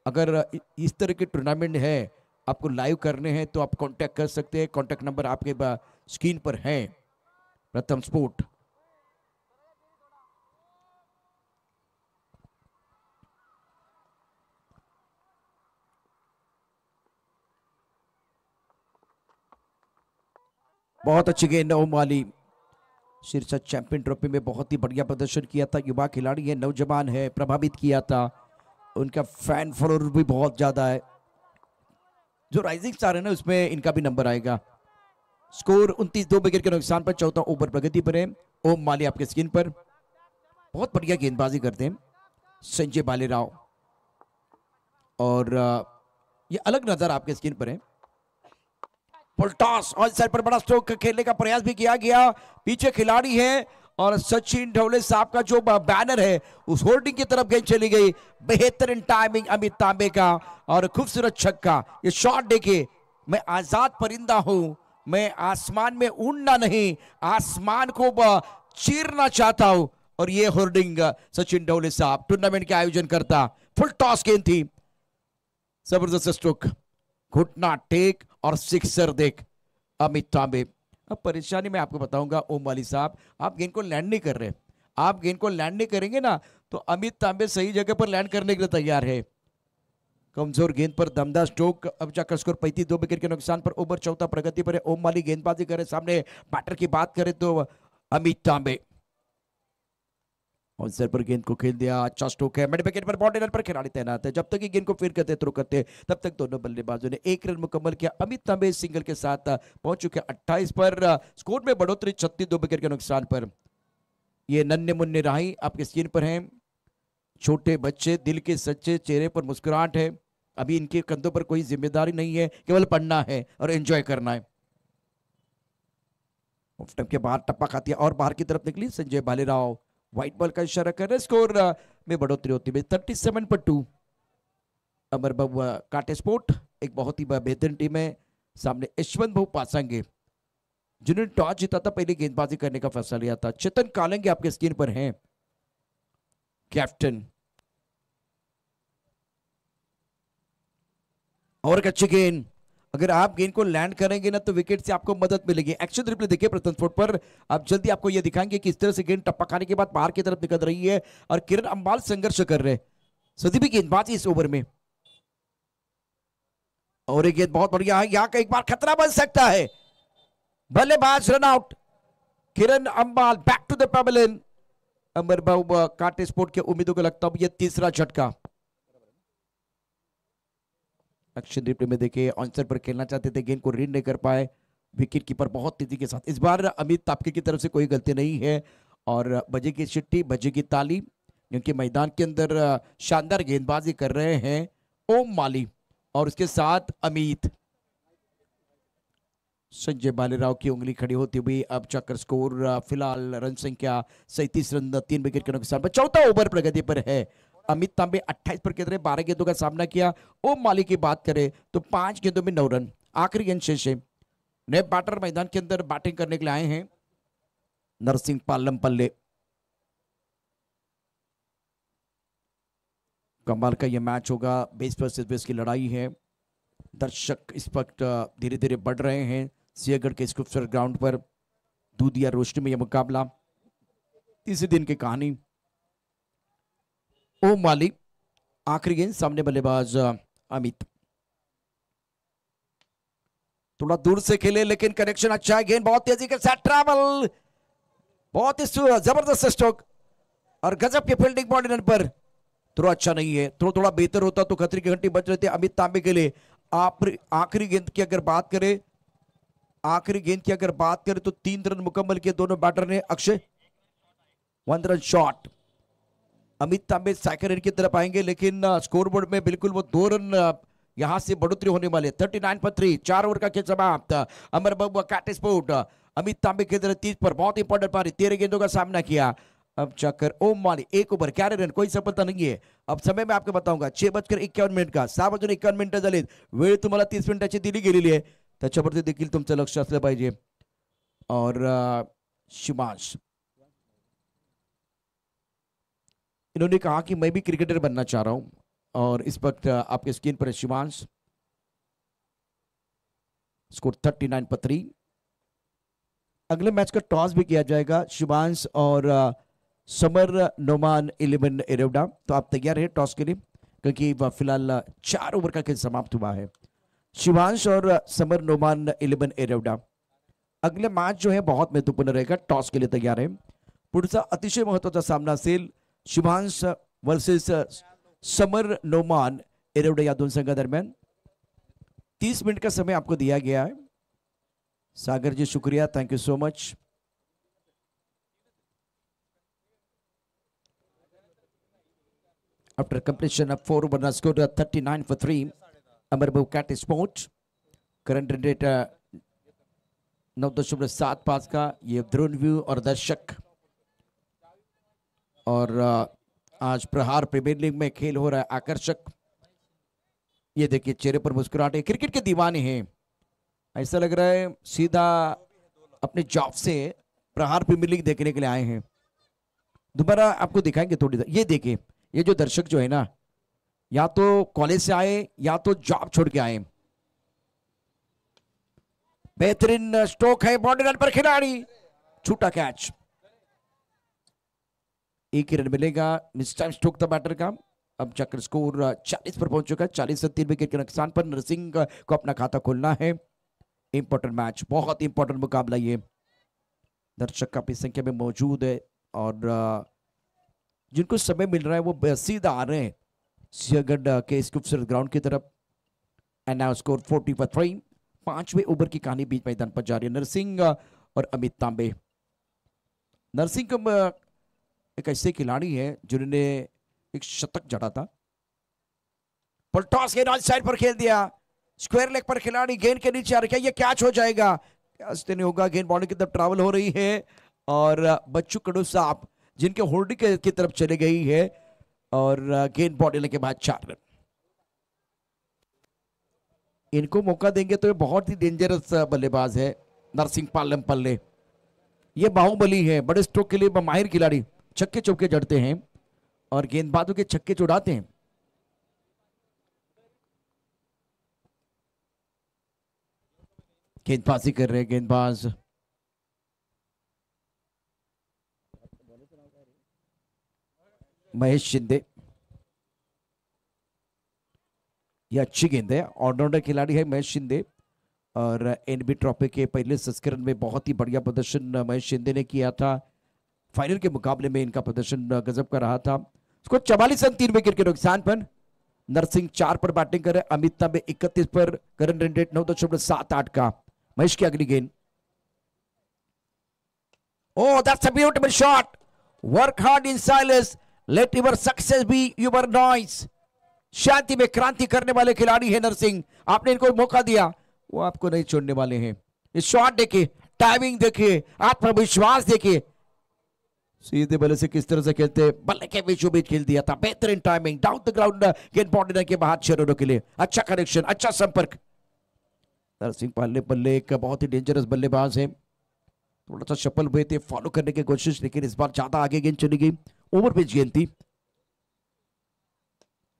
अगर इस तरह के टूर्नामेंट है आपको लाइव करने हैं तो आप कांटेक्ट कर सकते हैं। कांटेक्ट नंबर आपके स्क्रीन पर है। प्रथम स्पोर्ट। बहुत अच्छी गेंद ओम वाली, शीर्षक चैंपियन ट्रॉफी में बहुत ही बढ़िया प्रदर्शन किया था। युवा खिलाड़ी है, नौजवान है, प्रभावित किया था। उनका फैन फॉलोअर भी बहुत ज्यादा है। जो राइजिंग स्टार है ना, उसमें इनका भी नंबर आएगा। स्कोर 29, 2 विकेट के नुकसान पर चौथा ओवर प्रगति पर है। ओम माली आपके स्क्रीन पर, बहुत बढ़िया गेंदबाजी करते हैं संजय बालेराव। और ये अलग नजर आपके स्क्रीन पर है। फुल टॉस और सर पर बड़ा स्ट्रोक खेलने का प्रयास भी किया गया। पीछे खिलाड़ी है और सचिन ढोले साहब का जो बैनर है उस होर्डिंग की तरफ गेंद चली गई। बेहतरीन टाइमिंग अमित तांबे का और खूबसूरत छक्का। ये शॉट देखिए, मैं आजाद परिंदा हूं, मैं आसमान में उड़ना नहीं, आसमान को चीरना चाहता हूं। और ये होर्डिंग सचिन डोले साहब टूर्नामेंट के आयोजन करता। फुल टॉस गेंद थी, जबरदस्त स्ट्रोक, घुटना टेक और सिक्सर देख अमित तांबे। अब परेशानी मैं आपको बताऊंगा ओम वाली साहब, आप गेंद को लैंड नहीं कर रहे, आप गेंद को लैंड नहीं करेंगे ना तो अमित तांबे सही जगह पर लैंड करने के लिए तैयार है। कमजोर गेंद पर दमदार स्ट्रोक, अब जाकर स्कोर 35, 2 विकेट के नुकसान पर। ओवर चौथा प्रगति पर है। ओम माली गेंदबाजी करे, सामने बैटर की बात करें तो अमित तांबे और सर पर गेंद को खेल दिया। अच्छा स्ट्रोक है, मिड विकेट पर बॉडी रन पर खिलाड़ी तैनात है। जब तक गेंद को फिर करते थ्रो करते तब तक दोनों बल्लेबाजों ने 1 रन मुकम्मल किया। अमित तांबे सिंगल के साथ पहुंच चुके 28 पर। स्कोर में बढ़ोतरी 36, 2 विकेट के नुकसान पर। ये नन्हे मुन्ने राही आपके स्क्रीन पर हैं, छोटे बच्चे, दिल के सच्चे, चेहरे पर मुस्कुराहट है। अभी इनके कंधों पर कोई जिम्मेदारी नहीं है, केवल पढ़ना है और एंजॉय करना है। ऑफ टाइम के बाहर टप्पा खाती है और बाहर की तरफ निकली संजय बालीराव, व्हाइट बॉल का इशारा कर रहे। स्कोर में बढ़ोतरी होती है 37 पर 2। अमर बाबू काटे स्पोर्ट एक बहुत ही बेहतरीन टीम है। सामने यशवंत भाऊ पासांगे जिन्होंने टॉस जीता था, पहले गेंदबाजी करने का फैसला लिया था। चेतन कालेंगे आपके स्क्रीन पर हैं, कैप्टन। और एक अच्छी गेंद, अगर आप गेंद को लैंड करेंगे ना तो विकेट से आपको मदद मिलेगी। एक्शन रिप्ले देखिए प्रथम स्पोर्ट पर, आप जल्दी आपको यह दिखाएंगे कि इस तरह से गेंद टप्पा खाने के बाद बाहर की तरफ निकल रही है और किरण अंबाल संघर्ष कर रहे हैं। सदी भी गेंदबाजी इस ओवर में, और एक गेंद बहुत बढ़िया है, यहां का एक बार खतरा बन सकता है। बल्लेबाज run out, Kiran Ambal back to the pavilion. Amar Babu Kate sport के उम्मीदों को लगता है यह तीसरा झटका। एक्शन रिप्ले में देखिए, आंसर पर खेलना चाहते थे, गेंद को रीड नहीं कर पाए। विकेट कीपर बहुत तेजी के साथ। इस बार अमित तापके की तरफ से कोई गलती नहीं है और बजेगी चिट्ठी, बजेगी ताली, क्योंकि मैदान के अंदर शानदार गेंदबाजी कर रहे हैं ओम माली और उसके साथ अमित। संजय बालीराव की उंगली खड़ी होती हुई अब चक्कर स्कोर फिलहाल रन संख्या 37 रन, 3 विकेट के नुकसान पर। चौथा ओवर प्रगति पर है। अमित तांबे 28 पर खेल रहे, 12 गेंदों का सामना किया। ओम माली की बात करें तो 5 गेंदों में 9 रन। आखिरी गेंद शेष है। नए बैटर मैदान के अंदर बैटिंग करने के लिए आए हैं, नरसिंह पालम पल्ले। कमाल का यह मैच होगा, बेस वर्सेस बेस की लड़ाई है। दर्शक इस वक्त धीरे धीरे बढ़ रहे हैं सियागढ़ के इस खूबसूरत ग्राउंड पर। दूधिया रोशनी में यह मुकाबला, तीसरे दिन की कहानी। ओम माली, आखिरी गेंद, सामने बल्लेबाज अमित। थोड़ा दूर से खेले लेकिन कनेक्शन अच्छा है। गेंद बहुत तेजी के साथ ट्रैवल, बहुत ही जबरदस्त स्ट्रोक और गजब के फील्डिंग बॉडी रन पर। थोड़ा अच्छा नहीं है, थोड़ा बेहतर होता तो खतरे की घंटी बज रहे थे अमित तांबे के लिए। आखिरी गेंद की अगर बात करें, आखिरी गेंद की अगर बात करें तो 3 रन मुकम्मल किए दोनों बैटर ने। Akshay 1 run shot. अमित तांबे सेकंड रन की तरफ आएंगे लेकिन स्कोर बोर्ड में बिल्कुल वो 2 रन यहां से बढ़ोतरी होने वाले। 39 पर 3, 4 ओवर का खेल समाप्त। अमर बाबू काटे स्पोर्ट अमित तांबे के 30 पर बहुत इंपॉर्टेंट पारी, 13 गेंदों का सामना किया। अब चक्कर ओम माली 1 ओवर 11 रन, कोई सफलता नहीं है। अब समय मैं आपको बताऊंगा 6:51 का 6:51 झाले। वेळ तुम्हाला 30 मिनिटाची दिली गेलेली आहे, त्याच्यावरती देखील तुमचं लक्ष असलं पाहिजे। और शिवांश, इन्होंने कहा कि मैं भी क्रिकेटर बनना चाह रहा हूं और इस वक्त आपके स्क्रीन पर है शिवांश। स्कोर 39 पर 3। अगले मैच का टॉस भी किया जाएगा, शिवांश और समर नोमान 11 एरेवडा। तो आप तैयार हैं टॉस के लिए, क्योंकि फिलहाल 4 ओवर का खेल समाप्त हुआ है। शिवांश और समर नोमान 11 एरेवडा। अगले मैच जो है बहुत महत्वपूर्ण रहेगा, टॉस के लिए तैयार है। पुढचा अतिशय महत्वाचा सामना असेल शिवांश वर्सेस समर नोमान एरेवडा या दोन संघादरम्यान। 30 मिनट का समय आपको दिया गया है। सागर जी शुक्रिया, thank you so much. After completion of 4 overs, scored 39 for 3. Amar Babu Katte Sport. Current rate 9.75 का। ये ड्रोन व्यू और दर्शक और आज प्रहार प्रीमियर लीग में खेल हो रहा है आकर्षक। ये देखिए चेहरे पर मुस्कुराहट है, क्रिकेट के दीवाने हैं। ऐसा लग रहा है सीधा अपने जॉब से प्रहार प्रीमियर लीग देखने के लिए आए हैं। दोबारा आपको दिखाएंगे थोड़ी देर। ये देखिए, ये जो दर्शक जो है ना, या तो कॉलेज से आए या तो जॉब छोड़ के आए। बेहतरीन स्ट्रोक है, बॉडी रन पर खिलाड़ी, छूटा कैच, एक ही रन मिलेगा। मिस टाइम स्ट्रोक था बैटर का। अब जाकर स्कोर 40 पर पहुंच चुका है। 40 से 3 विकेट के नुकसान पर नरसिंह को अपना खाता खोलना है। इंपॉर्टेंट मैच, बहुत इंपॉर्टेंट मुकाबला ये। दर्शक काफी संख्या में मौजूद है और जिनको समय मिल रहा है वो सीधा आ रहे हैं सियागढ़ के इस खूबसूरत ग्राउंड की तरफ। एंड नाउ स्कोर 40 पर 3। 5वें ओवर की कहानी बीच मैदान पर जारी है। नरसिंह और अमित तांबे। नरसिंह को एक ऐसे खिलाड़ी है जिन्होंने एक शतक जड़ा था। टॉस गेंद ऑन साइड पर खेल दिया, स्क्वायर लेग पर खिलाड़ी गेंद के नीचे आ रखा है, ये कैच हो जाएगा। कैच नहीं होगा, गेंद बॉडी की तरफ ट्रैवल हो रही है और बच्चू कडू साहब जिनके होल्डिंग की तरफ चले गई है और गेंद बॉडी लेने के बाद 4 रन। इनको मौका देंगे तो ये बहुत ही डेंजरस बल्लेबाज है नरसिंह पालम पल्ले। ये बाहुबली है, बड़े स्ट्रोक के लिए माहिर खिलाड़ी, छक्के चौके जड़ते हैं और गेंदबाजों के छक्के चुड़ाते हैं। गेंदबाजी कर रहे हैं गेंदबाज महेश शिंदे। ये अच्छी गेंद है, ऑलराउंडर खिलाड़ी है महेश शिंदे और एनबी ट्रॉफी के पहले संस्करण में बहुत ही बढ़िया प्रदर्शन महेश शिंदे ने किया था। फाइनल के मुकाबले में इनका प्रदर्शन गजब का रहा था। उसको 44 रन 3 विकेट के नुकसान पर। नरसिंह 4 पर बैटिंग कर रहे, अमित तांबे 31 पर, करंट रन रेट 9.78 का। महेश की अगली गेंद, oh that's a beautiful shot. Work hard in silence, let your success be your noise. शांति में क्रांति करने वाले खिलाड़ी है नरसिंह। आपने इनको मौका दिया, वो आपको नहीं छोड़ने वाले हैं। इस शॉट देखिए, टाइमिंग देखिए, आत्मविश्वास देखिए, सीधे बल्ले से किस तरह से खेलते, बल्ले के बीचों बीच खेल दिया था। बेहतरीन टाइमिंग, डाउन द ग्राउंड गेंद बॉडी के बाहर 6 रनों के लिए। अच्छा कनेक्शन, अच्छा संपर्क। नरसिंह पालने बल्ले एक बहुत ही डेंजरस बल्लेबाज है। थोड़ा सा सफल हुए थे फॉलो करने की कोशिश, लेकिन इस बार ज्यादा आगे गेंद चली गई, ओवर पिच गेंद थी।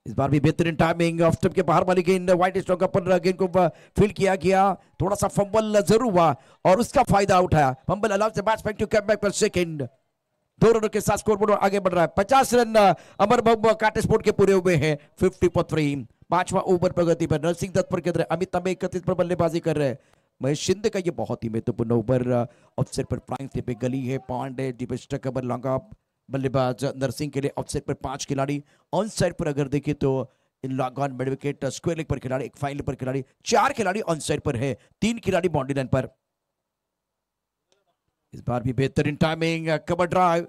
इस बार भी बेहतरीन टाइमिंग, ऑफ स्टंप के बाहर वाली गेंद, वाइड स्ट्रोक पर गेंद को फील्ड किया गया। थोड़ा सा फंबल जरूर हुआ और उसका फायदा उठाया। Fumble allow the batsman to come back for second. 2 रनों के साथ स्कोरबोर्ड आगे बढ़ रहा है। 50 रन अमर महबूब कांटे स्पोर्ट के पूरे हुए हैं। 50 पर 3। 5वां ओवर प्रगति पर। नरसिंह 10 पर खेल रहे, अमित तांबे 31 पर बल्लेबाजी कर रहे हैं। महेश शिंदे का ये बहुत ही महत्वपूर्ण ओवर। ऑफसेट पर प्राइम पे गली है, पॉइंट है, deep strike cover, long off. बल्लेबाज नरसिंह के लिए ऑफसेट पर 5 खिलाड़ी, ऑन साइड पर अगर देखें तो in long on, mid wicket, square leg पर खिलाड़ी, एक फाइन लेग पर खिलाड़ी, 4 खिलाड़ी ऑन साइड पर है, 3 खिलाड़ी बाउंड्री लाइन पर। इस बार भी बेहतरीन टाइमिंग, कवर ड्राइव,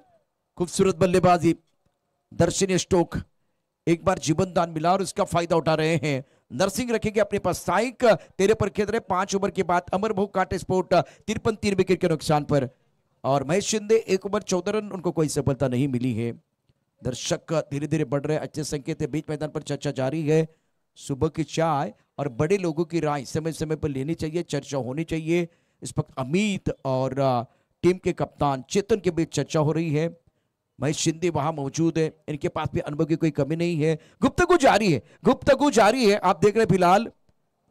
खूबसूरत बल्लेबाजी, दर्शनीय स्ट्रोक। एक बार जीवन दान मिला और इसका फायदा उठा रहे हैं। नरसिंह रखेंगे अपने पास साइक, 13 पर खेल रहे। 5 ओवर के बाद अमर महबूब कांटे स्पोर्ट 53 3 विकेट के नुकसान पर। और महेश शिंदे 1 ओवर 14 रन, उनको कोई सफलता नहीं मिली है। दर्शक धीरे धीरे बढ़ रहे, अच्छे संकेत है। बीच मैदान पर चर्चा जारी है। सुबह की चाय और बड़े लोगों की राय समय समय पर लेनी चाहिए, चर्चा होनी चाहिए। इस वक्त अमित और टीम के कप्तान चेतन के बीच चर्चा हो रही है। महेश शिंदे वहां मौजूद है, इनके पास भी अनुभव की कोई कमी नहीं है। गुफ्तगू जारी है, गुफ्तगू जारी है। आप देख रहे हैं फिलहाल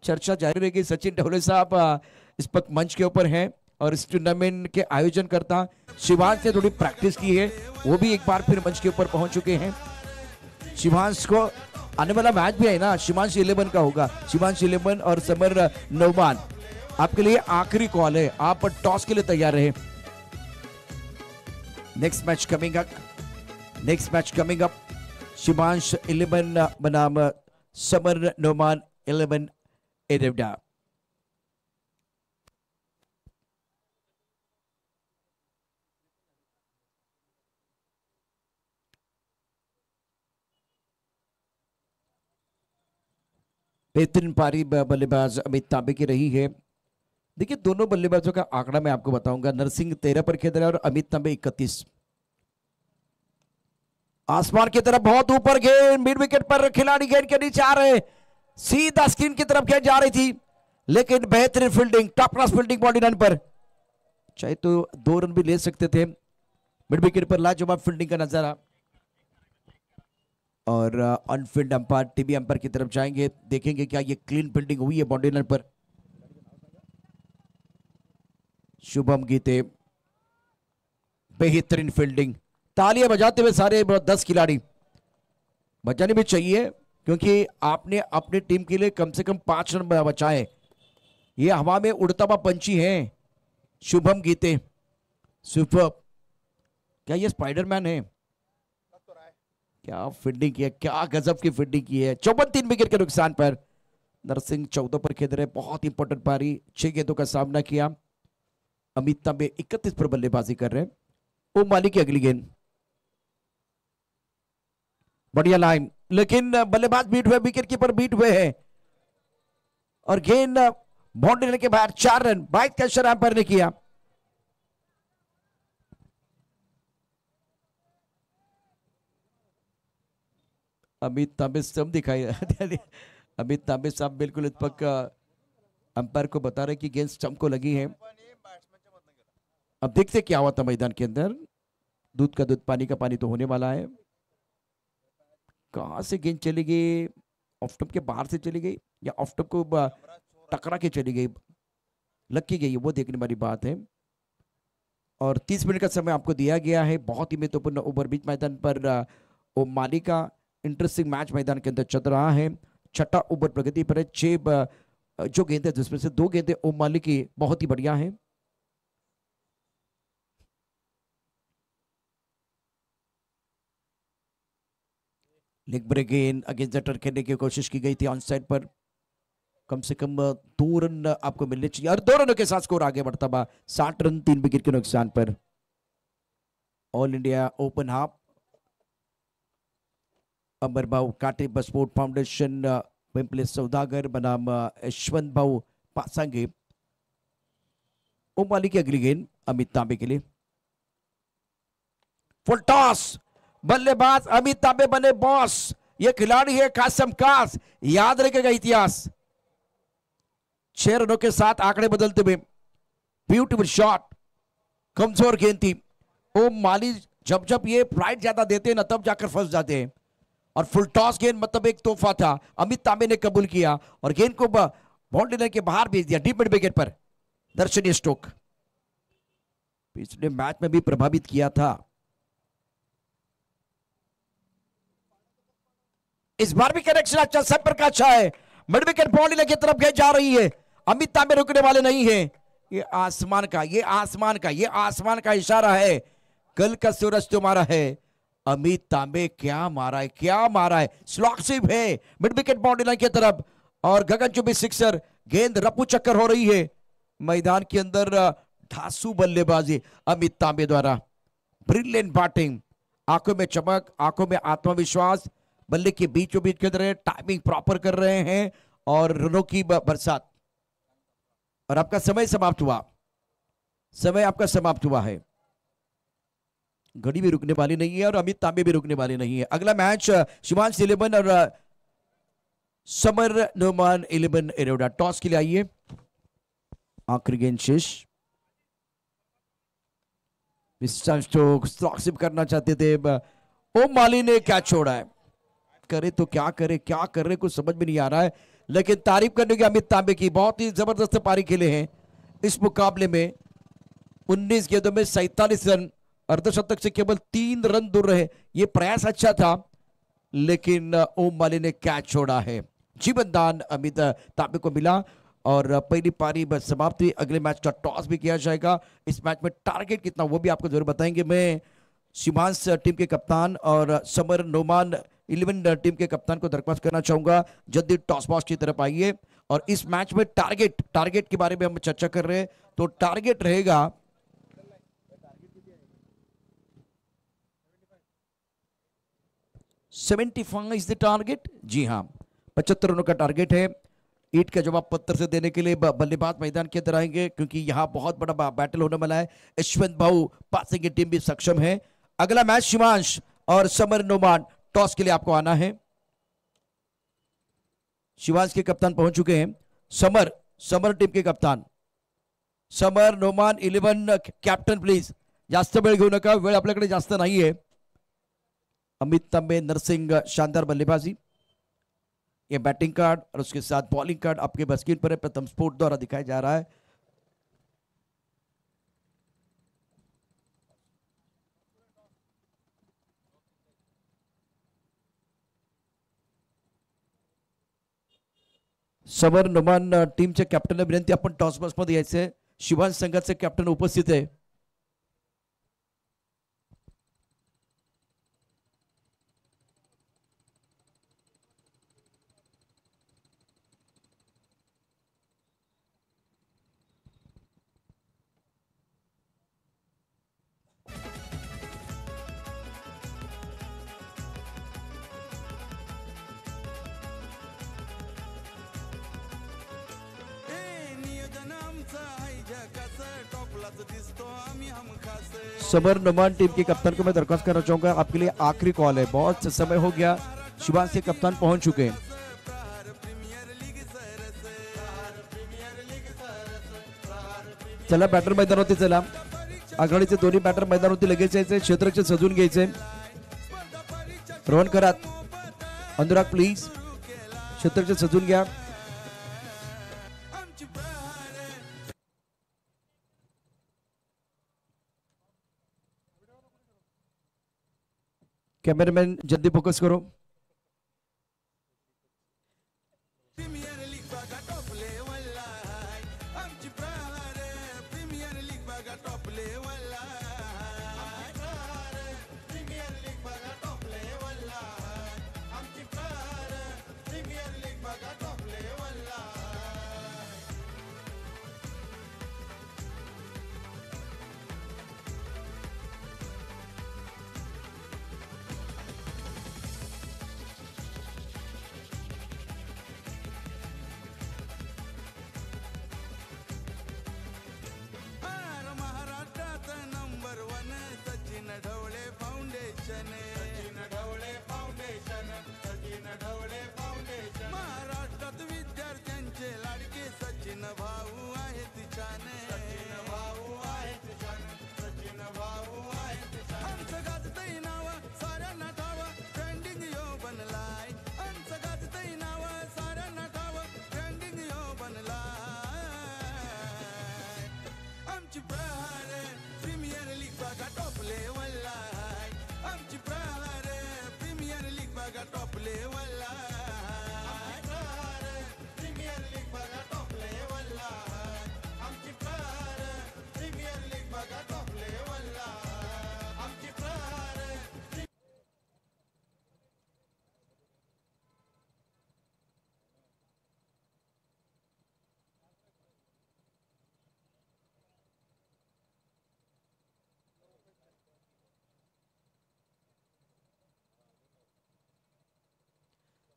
चर्चा जारी रहेगी। सचिन ढोले साहब इस वक्त मंच के ऊपर हैं और इस टूर्नामेंट के आयोजन करता शिवांश ने थोड़ी प्रैक्टिस की है, वो भी एक बार फिर मंच के ऊपर पहुंच चुके हैं। शिवांश को आने वाला मैच भी है ना, शिवांश 11 का होगा। शिवांश 11 और समर नौमान, आपके लिए आखिरी कॉल है, आप टॉस के लिए तैयार रहे। Next match coming up, next match coming up. Shivansh 11 बनाम समर नौमान 11 एरेवडा। बेहतरीन पारी बल्लेबाज अमित तांबे की रही है। देखिए दोनों बल्लेबाजों का आंकड़ा मैं आपको बताऊंगा। नरसिंह 13 पर खेल रहा है और अमित तांबे 31। आसमान की तरफ बहुत ऊपर गेंद, मिड विकेट पर खिलाड़ी गेंद के नीचे आ रहे, सीधा स्क्रीन की तरफ गेंद जा रही थी, लेकिन बेहतरीन fielding, top class fielding body run पर। चाहे तो 2 रन भी ले सकते थे, मिड विकेट पर लाजवाब फील्डिंग का नजारा। और अनफील्ड अंपायर टीवी अंपायर की तरफ जाएंगे, देखेंगे क्या ये क्लीन फील्डिंग हुई है बाउंड्री लाइन पर। शुभम गीते बेहतरीन फील्डिंग, तालियां बजाते हुए सारे 10 खिलाड़ी। बचानी भी चाहिए क्योंकि आपने अपनी टीम के लिए कम से कम 5 रन बचाए। ये हवा में उड़ता हुआ पंछी है शुभम गीते, सुपर। क्या ये स्पाइडरमैन है? क्या फील्डिंग की है, क्या गजब की फील्डिंग की है। 54 विकेट के नुकसान पर नरसिंह 14 पर खेल रहे, बहुत इंपॉर्टेंट पारी। 6 गेंदों का सामना किया। अमित तांबे 31 पर बल्लेबाजी कर रहे हैं। ओम माली की अगली गेंद, बढ़िया लाइन, लेकिन बल्लेबाज बीट हुए, विकेट कीपर बीट हुए हैं और गेंद बाउंड्री के बाहर। 4 रन 22 का इशारा अंपायर ने किया। अमित तांबे सब दिखाई अमित तांबे साहब बिल्कुल इस पक अंपायर को बता रहे कि गेंद स्टंप को लगी है। अब देखते क्या हुआ था मैदान के अंदर। दूध का दूध, पानी का पानी तो होने वाला है। कहां से गेंद चली गई? ऑफ स्टंप के बाहर से चली गई या ऑफ स्टंप को टकरा के चली गई, लग की गई, वो देखने वाली बात है। और 30 मिनट का समय आपको दिया गया है। बहुत ही महत्वपूर्ण ओवर बीच मैदान पर ओम माली का इंटरेस्टिंग मैच मैदान के अंदर चल रहा है। छठा ओवर प्रगति पर है। 6 जो गेंद है जिसमें से 2 गेंदें ओम माली की बहुत ही बढ़िया है। लेग ब्रेक गेंद अगेंस्ट जटर खेलने की कोशिश की गई थी ऑन साइड पर। कम से कम 2 रन आपको मिलने चाहिए और 2 रनों के साथ स्कोर आगे बढ़ता हुआ 60 रन 3 विकेट के नुकसान पर। ऑल इंडिया ओपन हाफ अमर भाऊ काटे स्पोर्ट फाउंडेशन पिंपले सौदागर बनाम यशवंत भाऊ पासांगे। ओम माली की अगली गेंद अमित तांबे के लिए, फुल टॉस, बल्लेबाज अमित तांबे बने बॉस। ये खिलाड़ी है कासम कास, याद रखेगा इतिहास। 6 रनों के साथ आंकड़े बदलते हुए ब्यूटीफुल शॉट, कमजोर गेंद थी। ओम माली जब जब ये प्राइड ज्यादा देते हैं ना तब जाकर फंस जाते हैं। और फुल टॉस गेंद मतलब एक तोहफा था, अमित तांबे ने कबूल किया और गेंद को बाउंड्री लाइन के बाहर भेज दिया डीप मिड विकेट पर। दर्शनीय स्ट्रोक, पिछले मैच में भी प्रभावित किया था, इस बार भी कनेक्शन अच्छा, संपर्क अच्छा है। मिड विकेट बाउंड्री लाइन की तरफ गई जा रही है। अमित तांबे रुकने वाले नहीं है। ये आसमान का, ये आसमान का, ये आसमान का इशारा है। कल का सूरज तुम्हारा है। अमित तांबे क्या मारा है, क्या मारा है। स्लॉक स्वीप है मिड विकेट बाउंड्री लाइन की तरफ और गगनचुंबी सिक्सर। गेंद रफू चक्कर हो रही है मैदान के अंदर। धांसू बल्लेबाजी अमित तांबे द्वारा, ब्रिलियंट बैटिंग, आंखों में चमक, आंखों में आत्मविश्वास। बल्ले के बीचों बीच खेल रहे हैं, टाइमिंग प्रॉपर कर रहे हैं और रनों की बरसात। और आपका समय समाप्त हुआ, समय आपका समाप्त हुआ है। घड़ी भी रुकने वाली नहीं है और अमित तांबे भी रुकने वाले नहीं है। अगला मैच शिवांश 11 और समर नोमान 11 एरोडा। टॉस के लिए आइए। आखिरी गेंद शेष, स्टोक करना चाहते थे। ओम माली ने क्या छोड़ा है, करे तो क्या करे, क्या कर रहे कुछ समझ में नहीं आ रहा है। लेकिन तारीफ करने की अमित तांबे की, बहुत ही जबरदस्त पारी खेले हैं इस मुकाबले में। 19 गेंदों में 47 रन, अर्धशतक से केवल 3 रन दूर रहे। ये प्रयास अच्छा था लेकिन ओम माली ने कैच छोड़ा है। जीवन दान अमित तांबे को मिला और पहली पारी बस समाप्त हुई। अगले मैच का टॉस भी किया जाएगा। इस मैच में टारगेट कितना वो भी आपको जरूर बताएंगे। मैं शिवांश टीम के कप्तान और समर नोमान 11 टीम के कप्तान को दरख्वास्त करना चाहूंगा, जल्दी टॉस बॉक्स की तरफ आइए। और इस मैच में टारगेट के बारे में हम चर्चा कर रहे हैं। तो टारगेट रहेगा 75 इज द टारगेट। जी हाँ, 75 रनों का टारगेट है। ईट का जवाब पत्थर से देने के लिए बल्लेबाज मैदान के अंदर आएंगे क्योंकि यहाँ बहुत बड़ा बैटल होने वाला है। यशवंत भाऊ पासिंग की टीम भी सक्षम है। अगला मैच शिवांश और समर नोमान। टॉस के लिए आपको आना है। शिवांश के कप्तान पहुंच चुके हैं। समर टीम के कप्तान, समर नोमान 11 कैप्टन प्लीज। जास्त वेळ घेऊ नका, वेळ आपल्याकडे जास्त नाहीये. अमित तांबे, नरसिंह, शानदार बल्लेबाजी. ये बैटिंग कार्ड और उसके साथ बॉलिंग कार्ड आपके स्क्रीन पर प्रथम स्पोर्ट द्वारा दिखाया जा रहा है. समर नुमान टीमच्या कॅप्टनला विनंती, आपण टॉस बॉक्स मध्ये यायचंय. शिवांश संघाचे कॅप्टन उपस्थित आहे. समर नुमान टीम के कप्तान को मैं दरख्वास्त करना चाहूंगा, आपके लिए आखिरी कॉल है. बहुत समय हो गया, शिवांश के कप्तान पहुंच चुके हैं. चला बॅटर मैदानावरती चला. आघाडीचे दोन्ही बॅटर मैदानावरती लगेच यायचे. क्षेत्ररक्षण सजून घ्यायचे. रोहन करात, अनुराग प्लीज क्षेत्ररक्षण सजून घ्या. कैमरामैन जल्दी फोकस करो.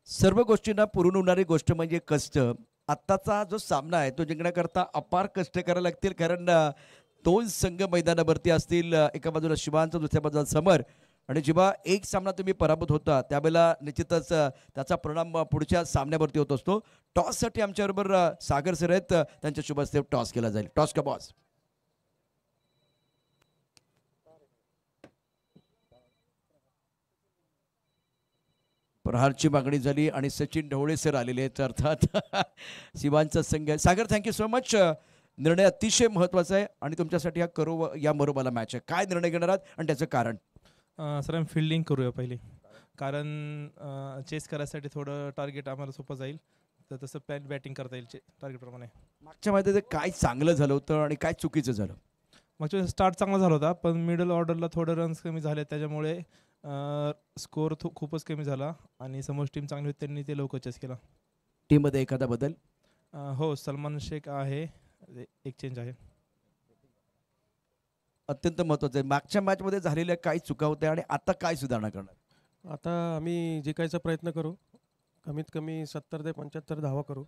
सर्व गोष्टींना पुरून होणारी गोष्ट म्हणजे कष्ट. आत्ताचा जो सामना आहे तो जिंकण्याकरता अपार कष्ट करायला लागतील, कारण दोन संघ मैदानावरती असतील. एका बाजूला शिवांश, दुसऱ्या बाजूला समर. आणि जेव्हा एक सामना तुम्ही पराभूत होता त्यावेळेला निश्चितच त्याचा परिणाम पुढच्या सामन्यावरती होत असतो. टॉससाठी आमच्याबरोबर सागर सर आहेत, त्यांच्या शुभ हस्ते टॉस केला जाईल. टॉस का बॉस. प्रहारची मागणी झाली आणि सचिन ढवळे सर आलेले आहेत, अर्थात शिवांचा संघ. सागर थँक्यू सो मच. निर्णय अतिशय महत्त्वाचा आहे आणि तुमच्यासाठी हा या मरोबाला मॅच आहे. काय निर्णय घेणार आहात आणि त्याचं कारण? सर आम्ही फिल्डिंग करूया पहिले, कारण चेस करायसाठी थोडं टार्गेट आम्हाला सोपं जाईल, तर तसं बॅटिंग करता येईल टार्गेटप्रमाणे. मागच्या मैदानात काय चांगलं झालं होतं आणि काय चुकीचं झालं? मागच्या स्टार्ट चांगला झाला होता, पण मिडल ऑर्डरला थोडं रन्स कमी झाले, त्याच्यामुळे स्कोअर खूपच कमी झाला आणि समोर टीम चांगली होती, त्यांनी ते लवकर चेस केला. टीममध्ये एखादा बदल? हो, सलमान शेख आहे, एक चेंज आहे. अत्यंत महत्त्वाचं आहे. मागच्या मॅचमध्ये झालेल्या काय चुका होत्या आणि आता काय सुधारणा करणार? आता आम्ही जिंकायचा प्रयत्न करू, कमीत कमी 70 ते 75 धावा करू.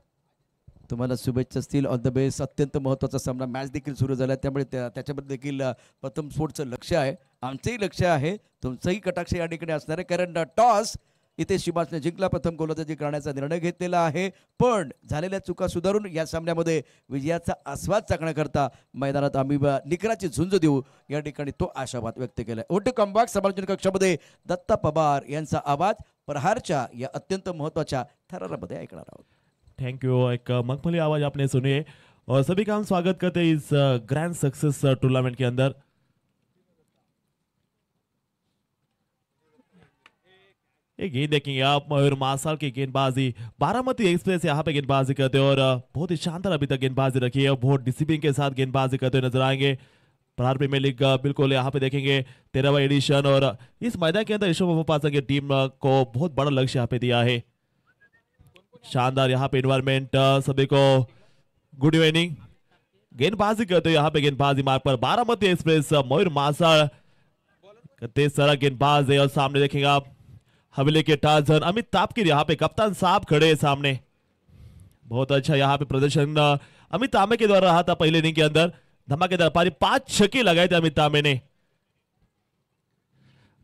तुम्हाला शुभेच्छा असतील. All the best. अत्यंत महत्त्वाचा सामना, मॅच देखील सुरू झाला, त्यामुळे त्याच्यामध्ये देखील प्रथम स्पोर्टचं लक्ष आहे, आमचंही लक्ष आहे, तुमचंही कटाक्ष या ठिकाणी असणार आहे, कारण टॉस इथे शिबासने जिंकला, प्रथम गोलंदाजी करण्याचा निर्णय घेतलेला आहे, पण झालेल्या चुका सुधारून या सामन्यामध्ये विजयाचा आस्वाद चाकण्याकरता मैदानात आम्ही निकराची झुंज देऊ, या ठिकाणी तो आशावाद व्यक्त केलाय. ओटे कॉम्बॅक समालोचन कक्षामध्ये दत्ता पवार यांचा आवाज प्रहारच्या या अत्यंत महत्वाच्या थरारामध्ये ऐकणार आहोत. Thank you. एक मखमली आवाज आपने सुनिए और सभी का हम स्वागत करते हैं इस ग्रैंड सक्सेस टूर्नामेंट के अंदर. ये गेंद देखेंगे आप, मयूर मासाल की गेंदबाजी, बारामती एक्सप्रेस यहाँ पे गेंदबाजी करते हैं और बहुत ही शानदार अभी तक गेंदबाजी रखी है, बहुत डिसिप्लिन के साथ गेंदबाजी करते हुए नजर आएंगे. प्रहार प्रीमियर लीग बिल्कुल यहाँ पे देखेंगे 13वां एडिशन और इस मैदान के अंदर ईश्वर पासन की टीम को बहुत बड़ा लक्ष्य यहाँ पे दिया है. शानदार यहाँ पे इन्वायरमेंट, सभी को गुड इवनिंग. गेंदबाजी करते हुए यहाँ पे गेंदबाजी मार्ग पर बारामती एक्सप्रेस, मयूर मासाल तेज सारा गेंदबाज है और सामने देखेंगे आप हवेली के टार्जन अमित तापकीर, यहाँ पे कप्तान साहब खड़े हैं सामने. बहुत अच्छा यहाँ पे प्रदर्शन अमित तांबे के द्वारा रहा था पहले इनिंग के अंदर. धमाकेदार पारी, 5 छक्के लगाए थे अमित तांबे ने.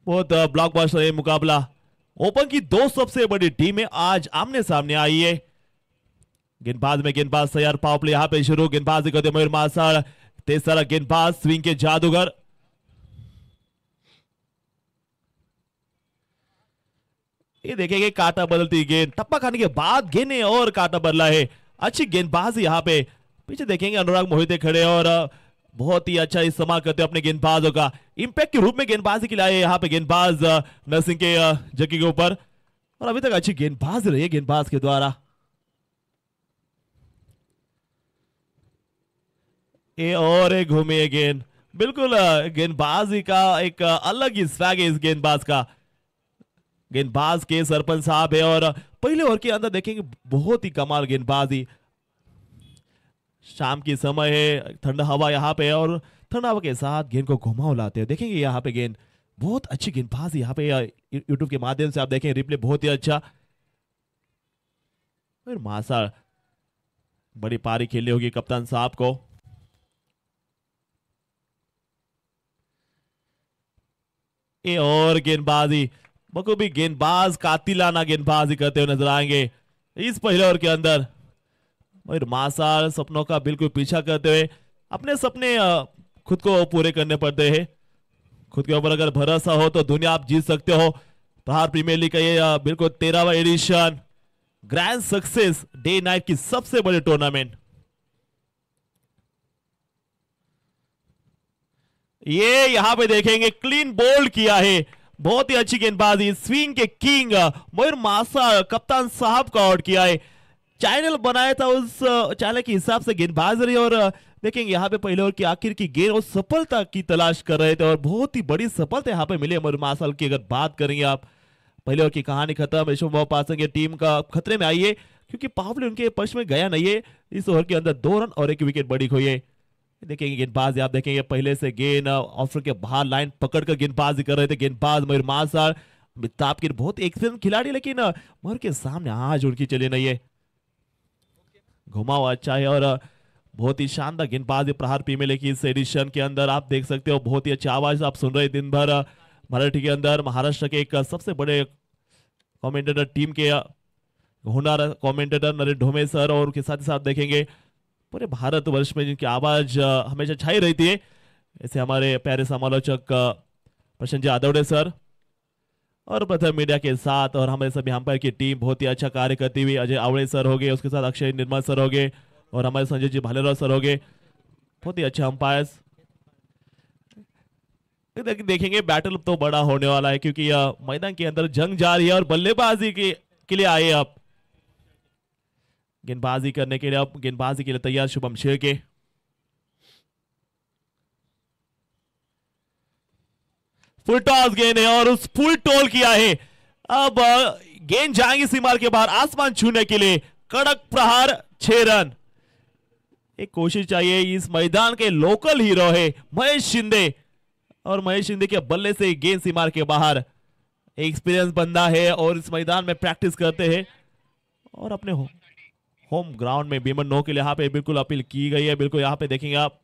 बहुत ब्लॉकबस्टर ये मुकाबला. ओपन की 2 सबसे बड़ी टीमें आज आमने सामने आई है. गेंदबाज में गेंदबाज तैयार, पावर प्ले यहाँ पे शुरू. गेंदबाजी करते मयूर मासाल, तेज सारा गेंदबाज, स्विंग के जादूगर. ये देखेंगे काटा बदलती गेंद, टप्पा खाने के बाद गेंद और काटा बदला है. अच्छी गेंदबाजी यहाँ पे. पीछे देखेंगे अनुराग मोहिते खड़े और बहुत ही अच्छा इस्तेमाल करते हैं अपने गेंदबाजों का. इंपैक्ट के रूप में गेंदबाजी के लिए यहाँ पे गेंदबाज नरसिंह के जगह के ऊपर, और अभी तक अच्छी गेंदबाजी रही है गेंदबाज के द्वारा. ये और एक घूमी है गेंद. बिल्कुल गेंदबाजी का एक अलग ही स्वैग है इस गेंदबाज का. गेंदबाज के सरपंच साहब है और पहले ओवर के अंदर देखेंगे बहुत ही कमाल गेंदबाजी. शाम की समय है, ठंडा हवा यहाँ पे और ठंडा हवा के साथ गेंद को घुमाव लाते हैं. देखेंगे यहाँ पे गेंद, बहुत अच्छी गेंदबाजी यहाँ पे यूट्यूब के माध्यम से आप देखें रिप्ले बहुत ही अच्छा. फिर मासाल बड़ी पारी खेली होगी कप्तान साहब को. ये और गेंदबाजी, बखूबी गेंदबाज कातिलाना गेंदबाजी करते हुए नजर आएंगे इस पहले ओवर के अंदर. और मासाल सपनों का बिल्कुल पीछा करते हुए, अपने सपने खुद को पूरे करने पड़ते हैं. खुद के ऊपर अगर भरोसा हो तो दुनिया आप जीत सकते हो. प्रहार प्रीमियर लीग का ये बिल्कुल 13वां edition, grand success day night की सबसे बड़ी टूर्नामेंट. ये यहां पे देखेंगे क्लीन बोल्ड किया है, बहुत ही अच्छी गेंदबाजी. स्विंग के किंग मयूर मासाल, कप्तान साहब का आउट किया है. चैनल बनाया था, उस चैनल के हिसाब से गेंदबाज रही और देखेंगे यहाँ पे पहले ओवर की आखिर की गेंद और सफलता की तलाश कर रहे थे और बहुत ही बड़ी सफलता यहाँ पे मिली मयूर मासाल की. अगर बात करेंगे आप, पहले ओवर की कहानी खत्म. ईश्वर पासन की टीम का खतरे में आई है क्योंकि पावर प्ले उनके पक्ष में गया नहीं है. इस ओवर के अंदर 2 रन और 1 विकेट बड़ी खोई है. देखेंगे गेंदबाज आप देखेंगे पहले से गेंद ऑफर के बाहर लाइन पकड़कर गेंदबाजी कर रहे थे गेंदबाज मयूर मासाल. तापकीर बहुत एक्सपीरियंस खिलाड़ी, लेकिन मयूर के सामने आज उनकी चली नहीं है. घुमाव अच्छा है और बहुत ही शानदार गेंदबाजी प्रहार प्रीमियर लीग की इस एडिशन के अंदर आप देख सकते हो. बहुत ही अच्छी आवाज आप सुन रहे दिन भर मराठी के अंदर. महाराष्ट्र के एक सबसे बड़े कमेंटेटर टीम के होनार कमेंटेटर नरेश ढोमे सर और उनके साथ ही साथ देखेंगे पूरे भारत वर्ष में जिनकी आवाज हमेशा छाई रहती है, ऐसे हमारे प्यारे समालोचक प्रशांत आदवड़े सर और प्रथम मीडिया के साथ, और हमारे सभी अंपायर की टीम बहुत ही अच्छा कार्य करती हुई. अजय आवड़े सर हो गए, उसके साथ अक्षय निर्मल सर हो गए और हमारे संजय जी भालेराव सर हो गए. बहुत ही अच्छे अंपायर्स. देखेंगे बैटल तो बड़ा होने वाला है क्योंकि मैदान के अंदर जंग जारी है और बल्लेबाजी के लिए आए आप गेंदबाजी करने के लिए. अब गेंदबाजी के लिए तैयार शुभम शेरके. फुल टॉस गेंद है और उस फुल टॉल किया है. अब गेंद जाएंगी सीमार के बाहर आसमान छूने के लिए. कड़क प्रहार, 6 रन. एक कोशिश चाहिए. इस मैदान के लोकल हीरो है महेश शिंदे और महेश शिंदे के बल्ले से गेंद सीमार के बाहर. एक्सपीरियंस बंदा है और इस मैदान में प्रैक्टिस करते हैं और अपने होम ग्राउंड में बीमन नो के लिए यहाँ पे बिल्कुल अपील की गई है. बिल्कुल यहाँ पे देखेंगे आप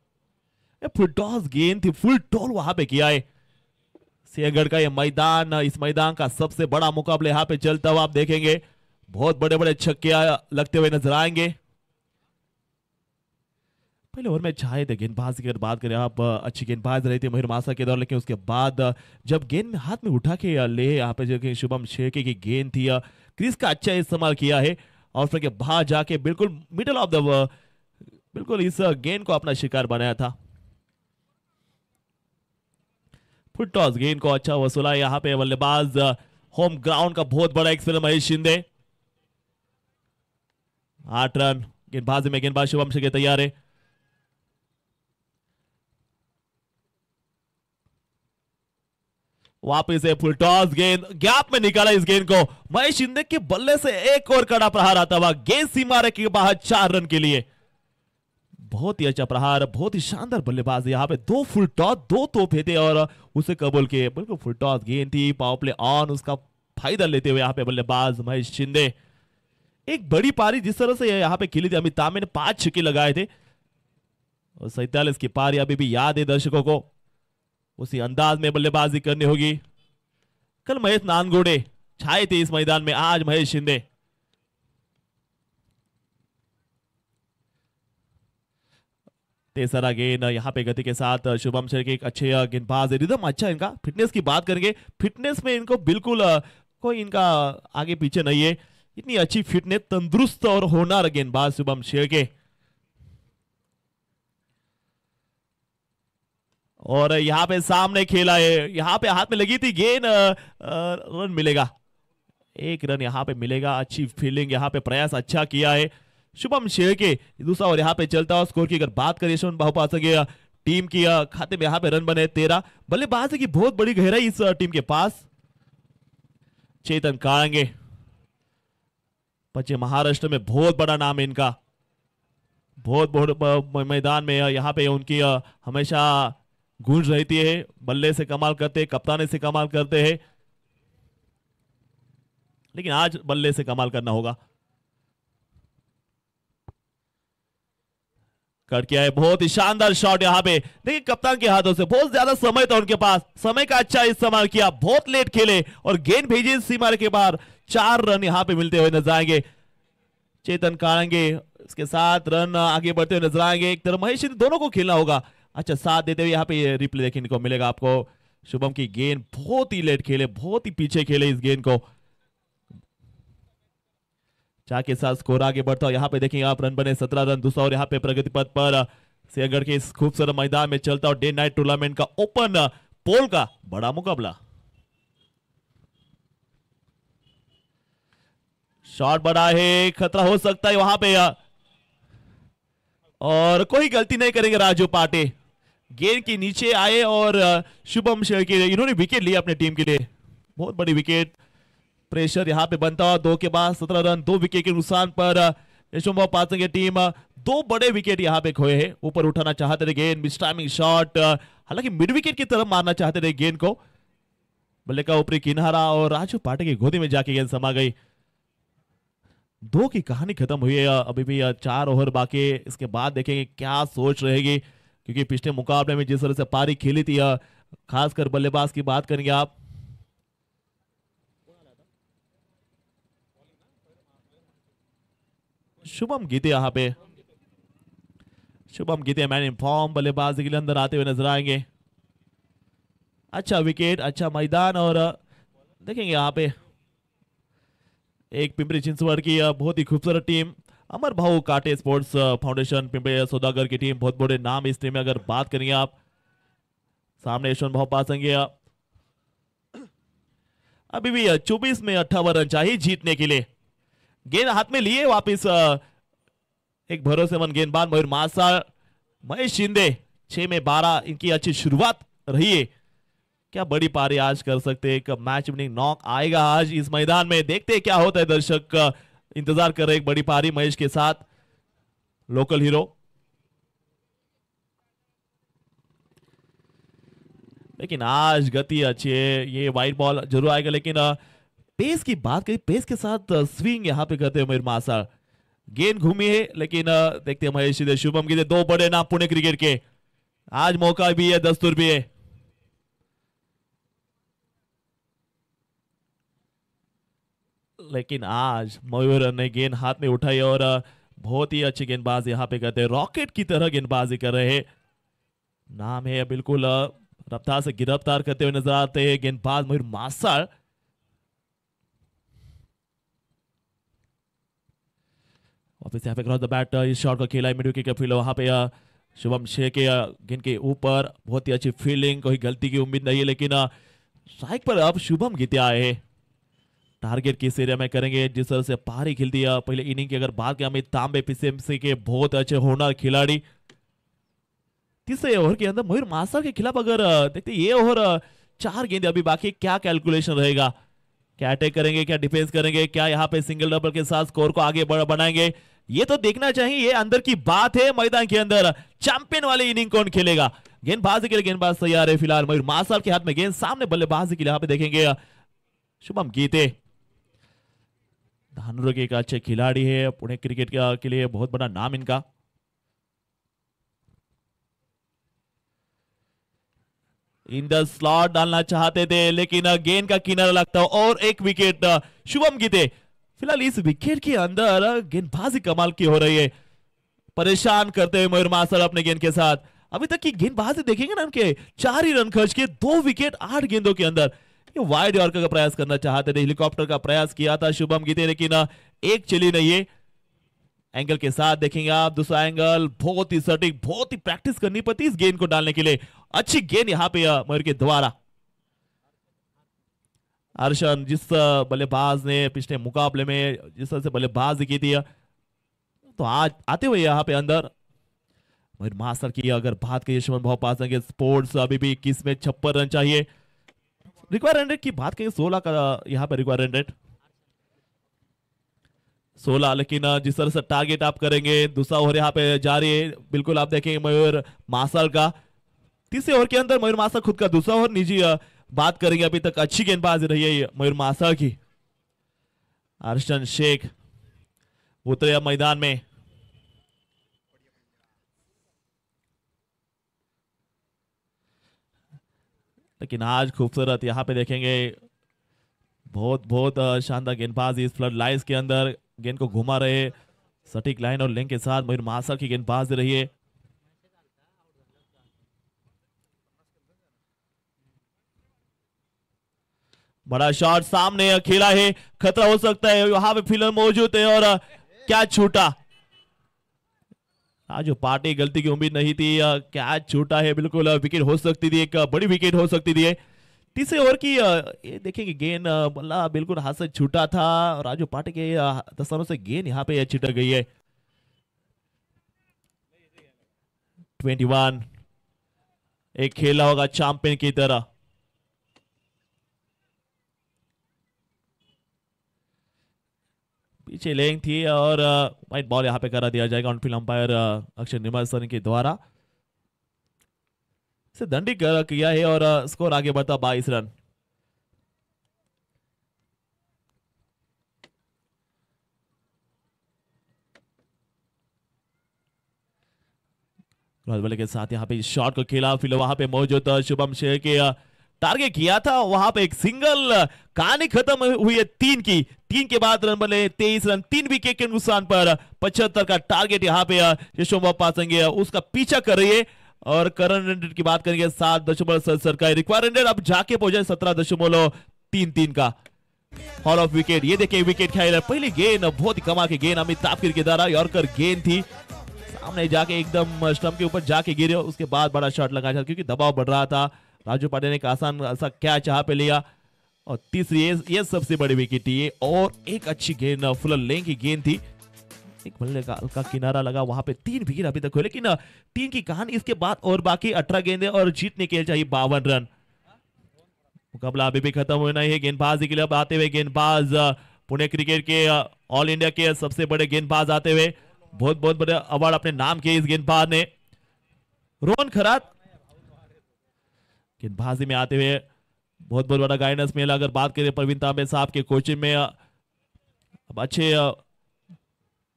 फुल टॉस गेंद थी, फुल टॉल वहां पे किया है. सिंहगढ़ का ये मैदान, इस मैदान का सबसे बड़ा मुकाबला यहाँ पे चलता हुआ आप देखेंगे। बहुत बड़े बड़े छक्के लगते हुए नजर आएंगे। पहले ओवर में चाहे थे गेंदबाज की अगर बात करें आप, अच्छी गेंदबाज रही थी महिर मासा के दौर, लेकिन उसके बाद जब गेंद हाथ में उठा के ले यहाँ पे जो शुभम शेरके की गेंद थी, क्रीज का अच्छा इस्तेमाल किया है और फिर के बाहर जाके बिल्कुल मिडल ऑफ द बिल्कुल इस गेंद को अपना शिकार बनाया था। फुट टॉस गेंद को अच्छा वसूला यहाँ पे बल्लेबाज, होम ग्राउंड का बहुत बड़ा एक्सपीरियंस महेश शिंदे। 8 रन गेंदबाजी में गेंदबाज शुभम शेरके तैयार है। वापिस से फुल टॉस गेंद, गैप में निकाला इस गेंद को महेश शिंदे के बल्ले से एक और कड़ा प्रहार आता हुआ, गेंद सीमा रेखा के बाहर 4 रन के लिए। बहुत ही अच्छा प्रहार, बहुत ही शानदार बल्लेबाज। यहाँ पे 2 फुल टॉस 2 तोहफे थे और उसे कबूल किए। बिल्कुल फुल टॉस गेंद थी, पावर प्ले ऑन, उसका फायदा लेते हुए यहाँ पे बल्लेबाज महेश शिंदे। एक बड़ी पारी जिस तरह से यहाँ पे खेली थी, अमित तांबे ने 5 छक्के लगाए थे और 47 की पारी अभी भी याद है दर्शकों को। उसी अंदाज में बल्लेबाजी करनी होगी। कल महेश नानगोड़े छाए थे इस मैदान में, आज महेश शिंदे। तेसरा गेंद यहाँ पे गति के साथ शुभम शेरके एक अच्छे गेंदबाज है, रिदम अच्छा इनका। फिटनेस की बात करेंगे, फिटनेस में इनको बिल्कुल कोई इनका आगे पीछे नहीं है। इतनी अच्छी फिटनेस, तंदुरुस्त और होनहार गेंदबाज शुभम शेरके। और यहाँ पे सामने खेला है, यहाँ पे हाथ में लगी थी गेंद, रन मिलेगा, 1 रन यहाँ पे मिलेगा। अच्छी फील्डिंग, यहाँ पे प्रयास अच्छा किया है शुभम शेरके। दूसरा और यहाँ पे चलता हुआ स्कोर की अगर बात करें यशवंत बहुपासा की टीम की खाते में यहाँ पे रन बने 13। बल्लेबाजी की बहुत बड़ी गहराई इस टीम के पास। चेतन कांगे पश्चिम महाराष्ट्र में बहुत बड़ा नाम है इनका, बहुत मैदान में यहाँ पे उनकी हमेशा गूंज रहती है। बल्ले से कमाल करते हैं, कप्तानी से कमाल करते हैं, लेकिन आज बल्ले से कमाल करना होगा। कट किया है, बहुत ही शानदार शॉट यहाँ पे। देखिए कप्तान के हाथों से, बहुत ज्यादा समय था उनके पास, समय का अच्छा इस्तेमाल किया, बहुत लेट खेले और गेंद भेजी सीमा के बाहर। 4 रन यहाँ पे मिलते हुए नजर आएंगे। चेतन कांगे इसके साथ रन आगे बढ़ते हुए नजर आएंगे। एक तरफ महेश शिंदे, दोनों को खेलना होगा। अच्छा साथ देते हुए यहाँ पे रिप्ले देखने को मिलेगा आपको। शुभम की गेंद बहुत ही लेट खेले, बहुत ही पीछे खेले इस गेंद को। चार के साथ स्कोर आगे बढ़ता है। यहाँ पे देखेंगे आप, रन बने 17 रन। दूसरा और यहाँ पे प्रगति पथ पर सिंहगढ़ के इस खूबसूरत मैदान में चलता और डे नाइट टूर्नामेंट का ओपन पोल का बड़ा मुकाबला। शॉट बड़ा है, खतरा हो सकता है वहां पे और कोई गलती नहीं करेंगे राजू पाटे। गेंद के नीचे आए और शुभम शेरके इन्होंने विकेट लिया अपने टीम के लिए, बहुत बड़ी विकेट। प्रेशर यहां पे बनता हुआ 2 के बाद 17 रन, 2 विकेट के नुकसान पर यशवंत पासंग की टीम 2 बड़े विकेट यहां पे खोए हैं। ऊपर उठाना चाहते थे गेंद, मिस टाइमिंग शॉट, हालांकि मिड विकेट की तरफ मारना चाहते थे गेंद को। बल्ले का ऊपरी किनारा और राजू पाटे की गोदी में जाके गेंद समा गई। 2 की कहानी खत्म हुई है, अभी भी 4 ओवर बाकी। इसके बाद देखेंगे क्या सोच रहेगी, क्योंकि पिछले मुकाबले में जिस तरह से पारी खेली थी, खासकर बल्लेबाज की बात करेंगे आप। शुभम गीते यहाँ पे, शुभम गीते मैन इन फॉर्म बल्लेबाजी के लिए अंदर आते हुए नजर आएंगे। अच्छा विकेट, अच्छा मैदान और देखेंगे यहाँ पे एक पिंपरी चिंचवड़ की बहुत ही खूबसूरत टीम, अमर भाऊ काटे स्पोर्ट्स फाउंडेशन पिंपरी सौदागर की टीम, बहुत बड़े नाम इस टीम में अगर बात करेंगे आप। सामने यशवंत भाऊ पासंगे, अभी भी 24 में 58 रन चाहिए जीतने के लिए। गेंद हाथ में लिए वापिस एक भरोसेमंद गेंदबाज मयूर मासा, महेश शिंदे 6 में 12, इनकी अच्छी शुरुआत रही है। क्या बड़ी पारी आज कर सकते हैं, एक मैच विनिंग नॉक आएगा आज इस मैदान में, देखते हैं क्या होता है। दर्शक इंतजार कर रहे एक बड़ी पारी महेश के साथ, लोकल हीरो। लेकिन आज गति अच्छी है, ये वाइड बॉल जरूर आएगा, लेकिन पेस की बात करें, पेस के साथ स्विंग यहां पे करते हैं मयूर मासा। गेंद घूमी है, लेकिन देखते हैं महेश शिंदे, शुभम गिल, 2 बड़े नाम पुणे क्रिकेट के, आज मौका भी है, दस्तूर भी है। लेकिन आज मयूर ने गेंद हाथ में उठाई और बहुत ही अच्छी गेंदबाज यहाँ पे करते हैं, रॉकेट की तरह गेंदबाजी कर रहे हैं। नाम है बिल्कुल रफ्तार से गिरफ्तार करते हुए नजर आते हैं गेंदबाज मयूर मासाल। वापस यहाँ पे क्रॉस द बैट, इस शॉट को खेला मिड विकेट के फील्ड, वहां पे शुभम शेख के गेंद के ऊपर बहुत ही अच्छी फील्डिंग, कोई गलती की उम्मीद नहीं है, लेकिन स्ट्राइक पर अब शुभम गीते आए हैं। टारगेट किस एरिया में करेंगे, जिस तरह से पारी खेलती है पहले इनिंग की अगर बात करें, अमित तांबे पीसीएमसी के बहुत अच्छे होनहार खिलाड़ी। तीसरे ओवर के अंदर मयूर मासा के खिलाफ अगर देखते ये ओवर 4 गेंद अभी बाकी, क्या कैलकुलेशन रहेगा, क्या अटैक करेंगे, क्या डिफेंस करेंगे, क्या यहाँ पे सिंगल डबल के साथ स्कोर को आगे बढ़ाएंगे, ये तो देखना चाहिए। ये अंदर की बात है, मैदान के अंदर चैंपियन वाली इनिंग कौन खेलेगा। गेंदबाजी के लिए गेंदबाज तैयार है फिलहाल मयूर मासा के हाथ में गेंद, सामने बल्लेबाजी के लिए यहाँ पे देखेंगे शुभम गीते। धानुर के एक अच्छे खिलाड़ी है, पुणे क्रिकेट के लिए बहुत बड़ा नाम इनका। इन द स्लॉट डालना चाहते थे, लेकिन गेंद का किनारा लगता और एक विकेट शुभम गीते। फिलहाल इस विकेट के अंदर गेंदबाजी कमाल की हो रही है, परेशान करते हुए मयूर मासल अपने गेंद के साथ। अभी तक की गेंदबाजी देखेंगे ना, उनके 4 ही रन खर्च किए, 2 विकेट 8 गेंदों के अंदर। ये वाइड यॉर्कर का प्रयास करना चाहते थे, हेलीकॉप्टर का प्रयास किया था शुभम गीते, लेकिन एक चली नहीं है। एंगल के साथ देखेंगे आप, दूसरा एंगल बहुत ही सटीक, बहुत ही प्रैक्टिस करनी पड़ती इस गेंद को डालने के लिए। अच्छी गेंद यहाँ पे मयूर के द्वारा। अर्शन, जिस बल्लेबाज ने पिछले मुकाबले में जिस तरह से बल्लेबाजी की थी, तो आज आते हुए यहाँ पे अंदर मयूर मास्टर की अगर बात करिए, शुभम भोपाल के स्पोर्ट्स अभी भी 21 में 56 रन चाहिए। रिक्वायर रन रेट की बात करें 16 का यहाँ पे रिक्वायर रन रेट 16, लेकिन जिस तरह से टारगेट आप करेंगे, दूसरा ओवर यहाँ पे जारी है, बिल्कुल आप देखेंगे मयूर मासल का। तीसरे ओवर के अंदर मयूर मासल खुद का दूसरा ओवर निजी बात करेंगे, अभी तक अच्छी गेंदबाजी रही है मयूर मासल की। अर्शन शेख उतरे मैदान में, लेकिन आज खूबसूरत यहाँ पे देखेंगे बहुत शानदार गेंदबाजी इस फ्लड लाइन्स के अंदर, गेंद को घुमा रहे, सटीक लाइन और लेंथ के साथ मयूर मासल की गेंदबाजी रही है। बड़ा शॉट सामने खेला है, खतरा हो सकता है, वहां पे फील्डर मौजूद है और क्या छूटा। राजू पाटे गलती की उम्मीद नहीं थी, क्या छूटा है, बिल्कुल विकेट हो सकती थी, एक बड़ी विकेट हो सकती थी। तीसरे ओवर की ये देखेंगे गेंद बल्ला बिल्कुल हाथ से छूटा था, राजू पाटे के दस्तरों से गेंद यहाँ पे छिटक गई है। 21 एक खेला होगा चैंपियन की तरह। पीछे लेंग थी और वाइट बॉल यहाँ पे करा दिया जाएगा ऑनफील्ड अंपायर अक्षय निर्मल सर के द्वारा, इसे दंडित किया है और स्कोर आगे बढ़ता 22 रन। बल्ले के साथ यहाँ पे शॉट को खेला, फिर वहां पे मौजूद शुभम शेख के टारगेट किया था, वहां पे एक सिंगल, कहानी खत्म हुई है 3 की। 3 के बाद रन बने 23 रन, 3 विकेट के नुकसान पर 75 का टारगेट यहाँ पे यशोम पासंगे उसका पीछा कर रही है। और करंट रन रेट की बात करेंगे 7.7 का, रिक्वायर रन रेट अब जाके पहुंचे 17.33 का। हॉल ऑफ विकेट, ये देखिए विकेट खेला, पहली गेंद बहुत ही कमाल की गेंद अमित तापकीर के द्वारा, यॉर्कर गेंद थी, सामने जाके एकदम स्टंप के ऊपर जाके गिरे, उसके बाद बड़ा शॉट लगाया था क्योंकि दबाव बढ़ रहा था। राजू पांडे ने एक आसान सा कैच यहाँ पे लिया और तीसरी ये सबसे बड़ी विकेट थी और एक अच्छी गेंद फुल लेंथ की गेंद थी, एक बल्ले का हल्का किनारा लगा, वहां पे 3 विकेट अभी तक हुए, लेकिन टीम की कहानी इसके बाद और बाकी 18 गेंदें और जीतने के लिए चाहिए 52 रन। मुकाबला अभी भी खत्म होना है। गेंदबाजी के लिए अब आते हुए गेंदबाज पुणे क्रिकेट के ऑल इंडिया के सबसे बड़े गेंदबाज आते हुए, बहुत बड़े अवार्ड अपने नाम किए इस गेंदबाज ने। रोहन खरात गेंदबाजी में आते हुए बहुत बड़ा गाइडेंस मिला। अगर बात करें प्रवीण तांबे साहब के कोचिंग में, अब अच्छे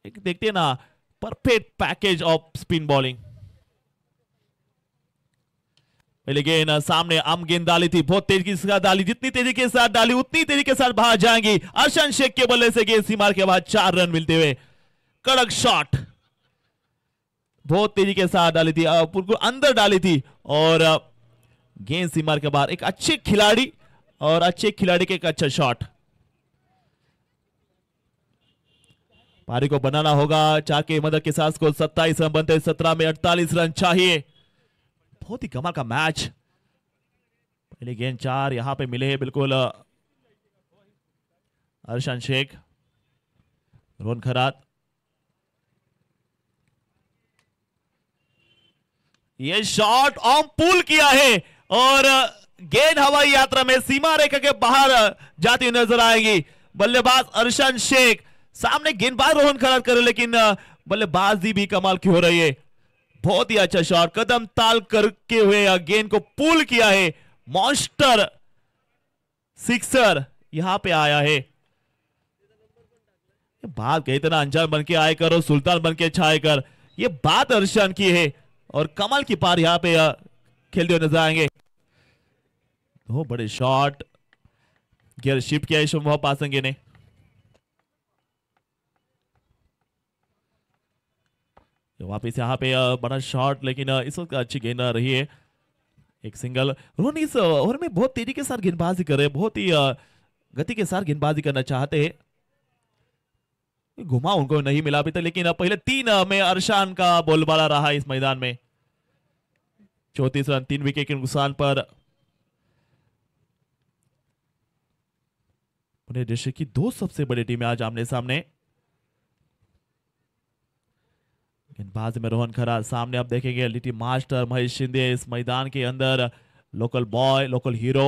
एक देखते हैं ना, perfect package off spin bowling. पहले गेंद सामने आम गेंद डाली थी, बहुत तेजी के साथ डाली, जितनी तेजी के साथ डाली उतनी तेजी के साथ बाहर जाएंगी। अर्शन शेख के बल्ले से गेंद सीमा के बाद 4 रन मिलते हुए। कड़क शॉट, बहुत तेजी के साथ डाली थी, बिल्कुल अंदर डाली थी और गेंद सीमा के बाहर। एक अच्छे खिलाड़ी और अच्छे खिलाड़ी के एक अच्छा शॉट। पारी को बनाना होगा, 4 की मदद के साथ स्कोर 27 रन बनते, 17 में 48 रन चाहिए। बहुत ही कमाल का मैच। पहले गेंद 4 यहां पे मिले हैं बिल्कुल। अर्शन शेख, रोहन खरात, ये शॉट ऑन पुल किया है और गेंद हवाई यात्रा में सीमा रेखा के बाहर जाती हुई नजर आएगी। बल्लेबाज अर्शन शेख, सामने गेंदबाज रोहन खरात करे, लेकिन बल्लेबाजी भी कमाल की हो रही है। बहुत ही अच्छा शॉट, कदम ताल करके हुए गेंद को पुल किया है। मॉन्स्टर सिक्सर यहां पे आया है। बात कही इतना अंजाम बन के आए कर और सुल्तान बन के छाए कर, ये बात अर्शन की है और कमल की पार यहां पे खेलते हुए नजर आएंगे। दो बड़े शॉट, गियर शिफ्ट किया है शुभम पासंगे ने। वापिस यहाँ पे बड़ा शॉट, लेकिन इस वक्त अच्छी गेंद रही है। एक सिंगल। रोहन इस ओवर में बहुत तेजी के साथ गेंदबाजी कर रहे हैं, बहुत ही गति के साथ गेंदबाजी करना चाहते हैं। घुमा उनको नहीं मिला अभी तक, लेकिन पहले 3 में अर्शान का बोलबाला रहा इस मैदान में। 34 रन, 3 विकेट के नुकसान पर। पुणे देश की 2 सबसे बड़ी टीमें आज आमने सामने। गेंदबाज में रोहन खरात, सामने आप देखेंगे लिटी मास्टर महेश शिंदे इस मैदान के अंदर। Local boy, local hero.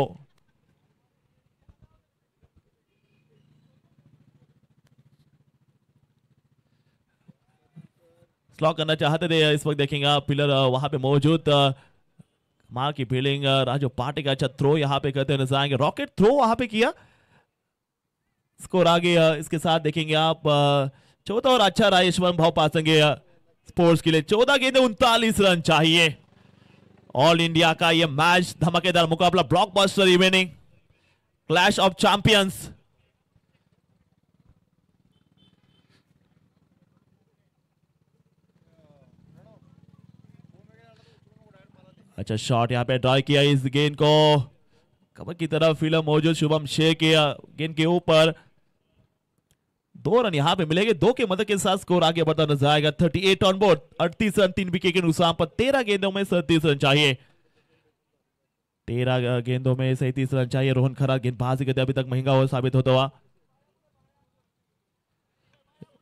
Slog करना चाहते थे, इस वक्त देखेंगे आप पिलर वहां पे मौजूद। मां की फील्डिंग, राजू पाटे का अच्छा थ्रो यहां पे करते नजर आएंगे। रॉकेट थ्रो वहां पे किया, स्कोर आगे। इसके साथ देखेंगे आप चौथा और अच्छा रहा यशवंत भाव पासंगे स्पोर्ट्स के लिए। 14 गेंदे 39 रन चाहिए। ऑल इंडिया का यह मैच, धमाकेदार मुकाबला, blockbuster evening, clash of champions. अच्छा शॉट यहां पे ड्राई किया इस गेंद को, कवर की तरफ फील्डर मौजूद शुभम शेख के गेंद के ऊपर। 2 रन यहां पे मिलेंगे, 2 के मदद के साथ स्कोर आगे बढ़ता नजर आएगा। 38 ऑन बोर्ड, 38 रन, 3 विकेट के नुकसान पर। 13 गेंदों में 37 रन चाहिए। 13 गेंदों में 37 रन चाहिए। रोहन खरात गेंदबाजी करते अभी तक महंगा हो साबित होता हुआ।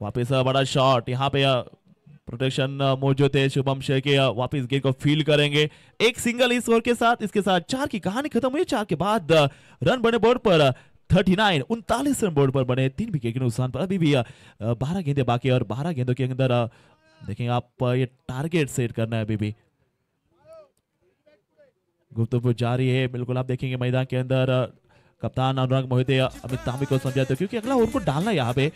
वापिस बड़ा शॉट, यहां पे प्रोटेक्शन मौजूद है। शुभम शेख के वापिस गेंद को फील्ड करेंगे। एक सिंगल इस ओवर के साथ, इसके साथ 4 की कहानी खत्म हुई। 4 के बाद रन बने बोर्ड पर 39, 39 रन बोर्ड पर बने, 3 विकेट के नुकसान पर। अभी भी 12 गेंदे बाकी और 12 गेंदों के अंदर देखेंगे आप ये टारगेट सेट करना है अभी भी। गुफ्तगू जारी है बिल्कुल। आप देखेंगे मैदान के अंदर कप्तान अनुराग मोहिते अमित तांबे को समझाते हैं, क्योंकि अगला ओवर को डालना है यहाँ पे,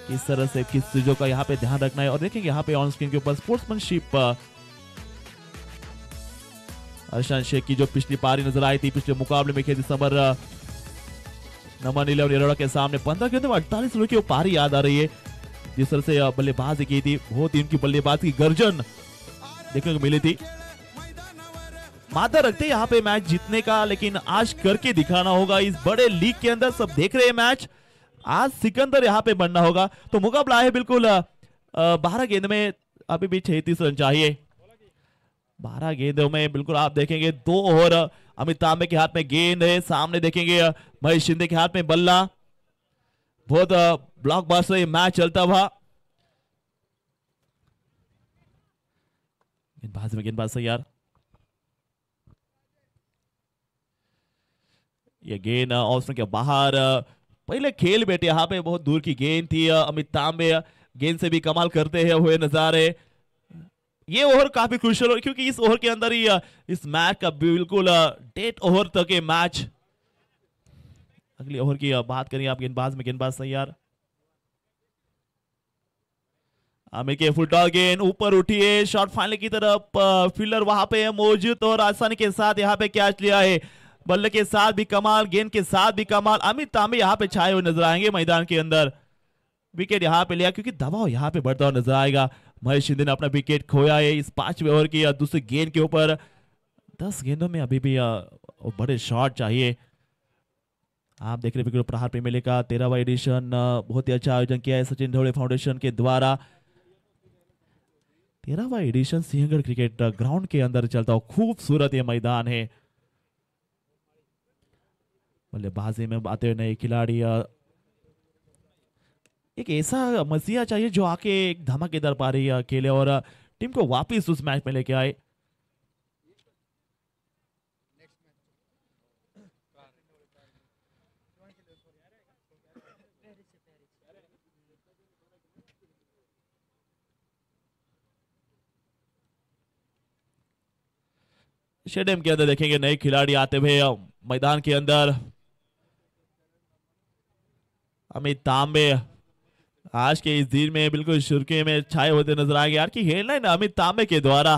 किस तरह से किस चीजों का यहाँ पे ध्यान रखना है। और देखेंगे यहाँ पे ऑन स्क्रीन के ऊपर स्पोर्ट्समैनशिप अर्शन शेख की जो पिछली पारी नजर आई थी, पिछले मुकाबले में खेली दिसंबर नमन 11 अरोड़ा के सामने 15 गेंदों में 48 रनों की पारी याद आ रही है। जिस तरह से बल्लेबाजी की थी, बहुत ही उनकी बल्लेबाजी की गर्जन देखने को मिली थी। मादा रखते यहाँ पे मैच जीतने का, लेकिन आज करके दिखाना होगा। इस बड़े लीग के अंदर सब देख रहे हैं मैच, आज सिकंदर यहाँ पे बनना होगा। तो मुकाबला है बिल्कुल 12 गेंद में अभी भी 36 रन चाहिए। 12 गेंदों में बिल्कुल आप देखेंगे 2 ओवर अमित तांबे के हाथ में गेंद है, सामने देखेंगे महेश शिंदे के हाथ में बल्ला। बहुत ब्लॉकबस्टर ये मैच चलता हुआ। गेंदबाज में गेंदबाज यार, ये गेंद ऑफ स्टंप के बाहर। पहले खेल बैठे यहाँ पे, बहुत दूर की गेंद थी। अमित तांबे गेंद से भी कमाल करते हुए नजारे। ये ओवर काफी क्रूशियल हो, क्योंकि इस ओवर के अंदर ही इस मैच का बिल्कुल डेट ओवर तक के मैच। अगली ओवर की बात करें आप, गेंदबाज में गेंदबाज तैयार। आमिर के फुल टॉस गेंद ऊपर उठी है, शॉट फाइनल की तरफ, फील्डर वहां पे मौजूद और आसानी के साथ यहाँ पे कैच लिया है। बल्ले के साथ भी कमाल, गेंद के साथ भी कमाल। अमित तांबे यहाँ पे छाए हुए नजर आएंगे मैदान के अंदर। विकेट यहाँ पे लिया क्योंकि दबाव यहाँ पे बढ़ता हुआ नजर आएगा। महेश शिंदे ने अपना विकेट खोया है इस 5वें ओवर की दूसरी गेंद के ऊपर। 10 गेंदों में अभी भी बड़े शॉट चाहिए। आप देख रहे हैं प्रहार प्रीमियर लीग का 13वां एडिशन, बहुत ही अच्छा आयोजन किया है सचिन ढवले फाउंडेशन के द्वारा। 13वां एडिशन सिंहगढ़ क्रिकेट ग्राउंड के अंदर चलता हुआ खूबसूरत ये मैदान है। बल्लेबाजी में आते हुए नए खिलाड़ी, एक ऐसा मसीहा चाहिए जो आके एक धमाकेदार पारी खेले और टीम को वापस उस मैच में लेके आए। स्टेडियम के अंदर देखेंगे नए खिलाड़ी आते हुए मैदान के अंदर। अमित तांबे आज के इस दिन में बिल्कुल सुर्खी में छाए होते नजर आएंगे। यार की हेडलाइन अमित तांबे के द्वारा।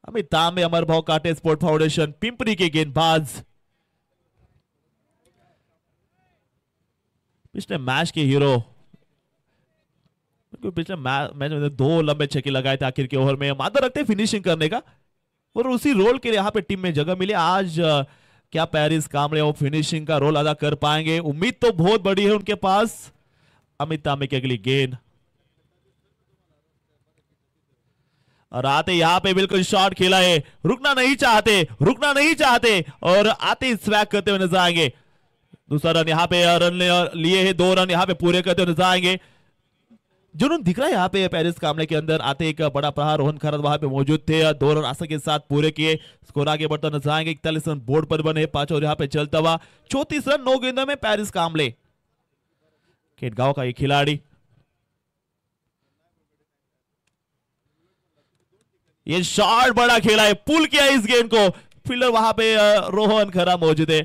अमित तांबे अमर भाव कांटे स्पोर्ट फाउंडेशन पिंपरी के गेंदबाज। पिछले मैच के हीरो, पिछले मैच में 2 लंबे छक्के लगाए थे आखिर के ओवर में। मादा रखते फिनिशिंग करने का और उसी रोल के लिए यहाँ पे टीम में जगह मिली। आज क्या पेरिस कामले वो फिनिशिंग का रोल अदा कर पाएंगे? उम्मीद तो बहुत बड़ी है उनके पास। अमित तांबे की अगली गेंद और आते यहाँ पे बिल्कुल शॉट खेला है, रुकना नहीं चाहते और आते स्वैग करते हुए नजर आएंगे। दूसरा रन यहाँ पे रन लिए है, 2 रन यहाँ पे पूरे करते हुए नजर आएंगे। जुनून दिख रहा है यहाँ पे पेरिस कामले के अंदर। आते एक बड़ा प्रहार, रोहन खरद वहां पे मौजूद थे, 2 रन आशा के साथ पूरे किए। स्कोर आगे बढ़ता नजर आएंगे। 41 रन बोर्ड पर बने, 5 और यहाँ पे चलता हुआ 34 रन 9 गेंदों में पेरिस कामले, खेतगांव का ये खिलाड़ी। ये शॉट बड़ा खेला है, पुल किया इस गेंद को। फील्डर वहां पे रोहन खरा मौजूद है।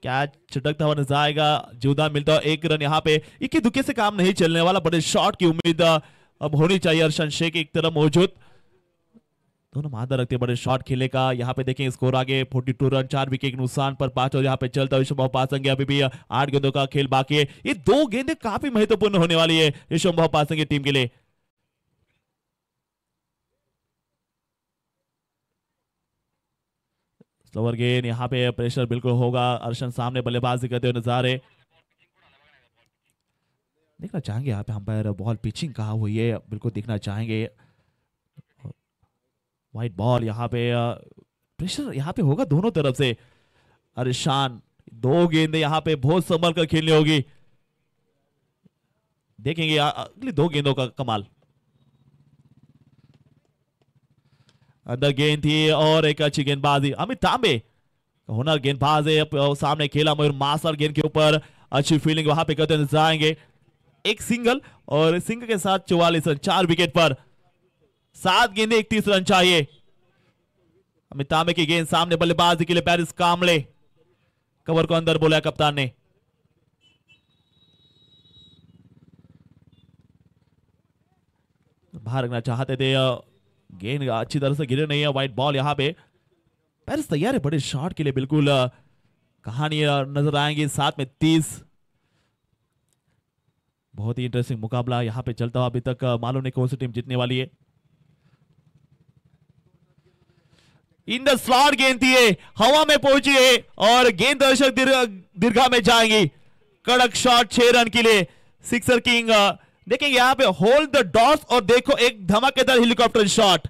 कैच छिटकता हुआ नजर आएगा, जीवदा मिलता हुआ 1 रन। यहाँ पे इक्की दुक्के से काम नहीं चलने वाला, बड़े शॉट की उम्मीद अब होनी चाहिए। अर्शन शेख एक तरफ मौजूद, दोनों मादा रखते बड़े शॉट खेले का। यहाँ पे देखें स्कोर आगे 42 रन, 4 विकेट के नुकसान पर 5 और यहाँ पे चलता विश्वभाव पासंगे। अभी भी 8 गेंदों का खेल बाकी है। ये 2 गेंदें काफी महत्वपूर्ण होने वाली है विश्वभाव पासंगे टीम के लिए। स्लोवर गेंद, यहाँ पे प्रेशर बिल्कुल होगा। अर्शन सामने बल्लेबाजी करते हुए नजर आ रहे। देखना चाहेंगे यहाँ पे अंपायर बॉल पिचिंग कहा हुई है, बिल्कुल देखना चाहेंगे। वाइट बॉल, यहाँ पे प्रेशर यहाँ पे होगा दोनों तरफ से। अर्शान 2 गेंदें यहाँ पे बहुत संभल कर खेलनी होगी। देखेंगे अगली 2 गेंदों का कमाल। अंदर गेंद थी और एक अच्छी गेंदबाजी। अमित तांबे हुनर गेंदबाज है, सामने खेला मयूर मासल गेंद के ऊपर अच्छी फील्डिंग वहां पे करते नजर आएंगे। एक सिंगल और सिंगल के साथ 44 रन, 4 विकेट पर 7 गेंदें 31 रन चाहिए। अमित तांबे की गेंद सामने बल्लेबाजी के लिए पेरिस कामले, कवर को अंदर बोला कप्तान ने। बाहर रखना चाहते थे, गेंद अच्छी तरह से गिरे नहीं है। व्हाइट बॉल, यहाँ पे पेरिस तैयार है बड़े शॉट के लिए, बिल्कुल कहानी नजर आएंगी। 7 में 30, बहुत ही इंटरेस्टिंग मुकाबला यहाँ पे चलता हुआ। अभी तक मालूम नहीं कौन सी टीम जीतने वाली है। इन द स्लॉट गेंद थी, हवा में पहुंची है और गेंद दर्शक दीर्घा में जाएंगी। कड़क शॉट 6 रन के लिए। सिक्सर किंग देखेंगे यहाँ पे होल्ड द डॉट्स और देखो एक धमाकेदार helicopter shot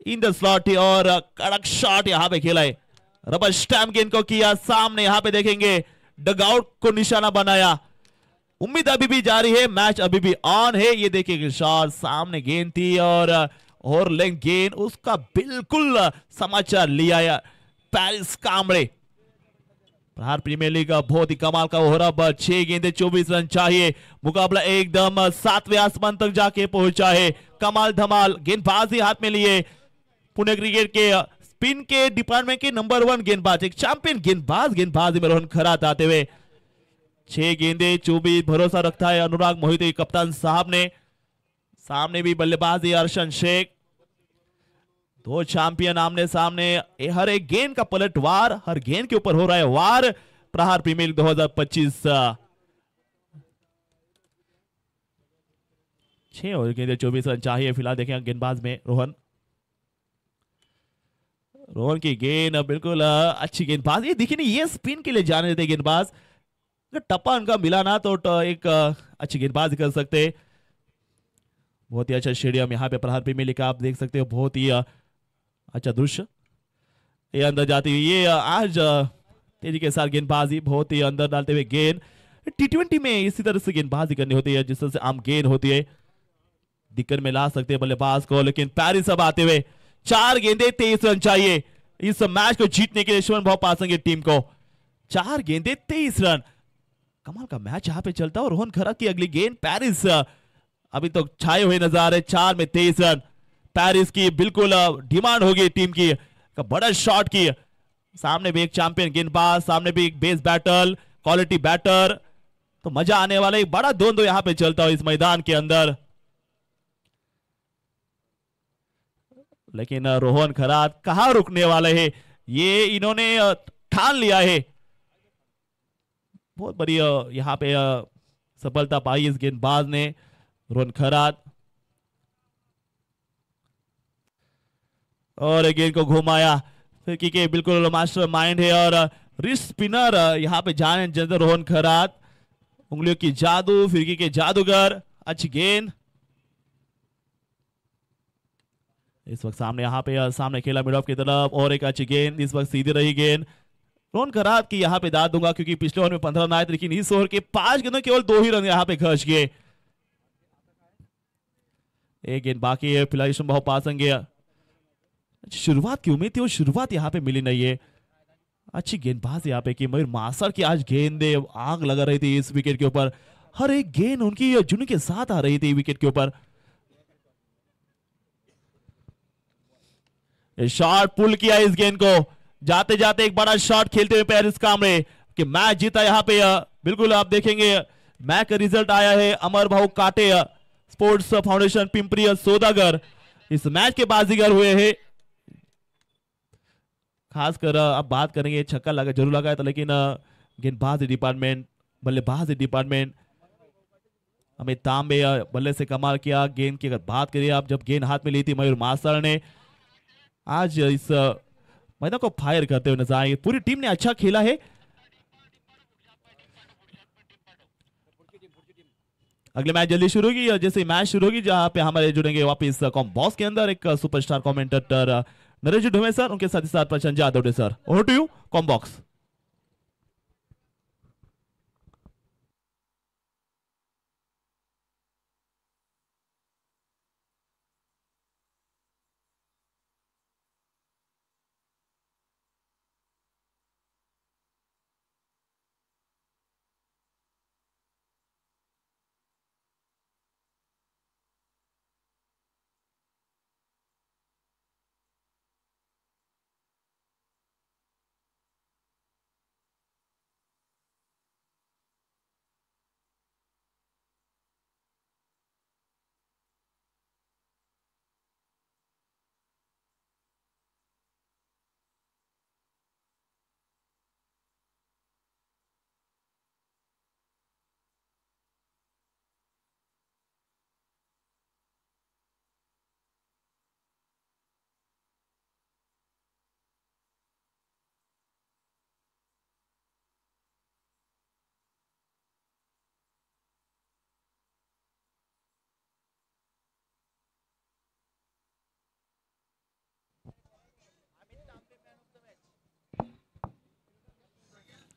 in the slot थी और कड़क शॉट यहाँ पे खेला है। रबर स्टैम्प गेंद को किया सामने, यहाँ पे देखेंगे डगआउट को निशाना बनाया। उम्मीद अभी भी जारी है, मैच अभी भी ऑन है। ये देखिए शॉट, सामने गेंद थी और लेंथ गेंद, उसका बिल्कुल समाचार लिया पेरिस कामले। प्रहार प्रीमियर लीग बहुत ही कमाल का हो रहा। 6 गेंदें 24 रन चाहिए। मुकाबला एकदम 7वें आसमान तक जाके पहुंचा है। कमाल धमाल गेंदबाजी हाथ में लिए पुणे क्रिकेट के स्पिन के डिपार्टमेंट के नंबर 1 गेंदबाज, एक चैंपियन गेंदबाजी में रोहन खरात आते हुए। 6 गेंदें 24, भरोसा रखता है अनुराग मोहिते कप्तान साहब ने। सामने भी बल्लेबाजी अर्शन शेख, दो चैंपियन आमने सामने। हर एक गेंद का पलटवार, हर गेंद के ऊपर हो रहा है वार। प्रहार प्रीमियर लीग 2025 6 ओवर गेंदे 24 रन चाहिए फिलहाल। देखें गेंदबाज में रोहन की गेंद बिल्कुल अच्छी गेंदबाज। ये देखिए ये स्पिन के लिए जाने देते गेंदबाज, अगर टप्पा उनका मिला ना तो एक अच्छी गेंदबाज कर सकते। बहुत ही अच्छा स्टेडियम यहाँ पे प्रहार प्रीमियर लीग का आप देख सकते हो, बहुत ही अच्छा दृश्य। ये अंदर जाती हुई, ये आज तेजी के साथ गेंदबाजी, बहुत ही अंदर डालते हुए गेंद। T20 में इसी तरह से गेंदबाजी करनी होती है जिस तरह से आम गेंद होती है, दिक्कत में ला सकते हैं बल्लेबाज को। लेकिन पैरिस अब आते हुए 4 गेंदे 23 रन चाहिए इस मैच को जीतने के लिए श्रवण भाव पासेंगे टीम को। 4 गेंदे 23 रन, कमाल का मैच यहाँ पे चलता है। और रोहन खरा की अगली गेंद, पैरिस अभी तो छाए हुए नजर आ रहे। 4 में 23 रन, पैरिस की बिल्कुल डिमांड होगी टीम की, का बड़ा शॉट की। सामने भी एक चैंपियन गेंदबाज, सामने भी एक बेस बैटल, क्वालिटी बैटर, तो मजा आने वाला एक बड़ा द्वंद्व यहाँ पे चलता है इस मैदान के अंदर। लेकिन रोहन खरात कहां रुकने वाले हैं, ये इन्होंने ठान लिया है। बहुत बड़ी यहाँ पे सफलता पाई इस गेंदबाज ने, रोहन खरात। और गेंद को घुमाया फिर के बिल्कुल मास्टर माइंड है और रिस्ट स्पिनर यहाँ पे जाने जैसे रोहन खरात, उंगलियों की जादू, फिरकी के जादूगर, अच्छी गेंद। इस वक्त सामने यहाँ पे सामने खेला मिड ऑफ की तरफ और एक अच्छी गेंद, इस वक्त सीधी रही गेंद। रोहन खरात की यहाँ पे दाद दूंगा क्योंकि पिछले ओवर में 15 रन आए थे, लेकिन इस ओवर के 5 गेंदों केवल 2 ही रन यहाँ पे खर्च किए। एक गेंद बाकी है फिलहाल भाव पासेंगे। शुरुआत की उम्मीद थी, वो शुरुआत यहाँ पे मिली नहीं है। अच्छी गेंदबाज यहाँ पे की मयूर मासर की आज गेंदे आग लगा रही थी इस विकेट के ऊपर, हर एक गेंद उनकी जुनून के साथ आ रही थी विकेट के ऊपर। शॉट पुल किया इस गेंद को, जाते जाते एक बड़ा शॉट खेलते हुए पैरिस कामरे कि मैच जीता यहाँ पे। बिल्कुल आप देखेंगे मैच का रिजल्ट आया है अमर भाऊ काटे स्पोर्ट्स फाउंडेशन पिंपरी सौदागर इस मैच के बाजीगर हुए हैं। खासकर अब बात करेंगे, छक्का लगा जरूर लगा था, लेकिन गेंदबाजी डिपार्टमेंट, बल्लेबाजी डिपार्टमेंट, अमित तांबे बल्ले से कमाल किया। गेंद की अगर बात करिए आप, जब गेंद हाथ में ली थी मयूर मास्टर ने, आज इस मैदान को फायर करते हुए नजर आए। पूरी टीम ने अच्छा खेला है। अगले मैच जल्दी शुरू होगी, जैसे मैच शुरू होगी जहां पे हमारे जुड़ेंगे वापस कॉम्बॉक्स के अंदर एक superstar commentator Naresh Dhume sir, उनके साथ ही साथ Prashant Jadhav sir. Over to you combox.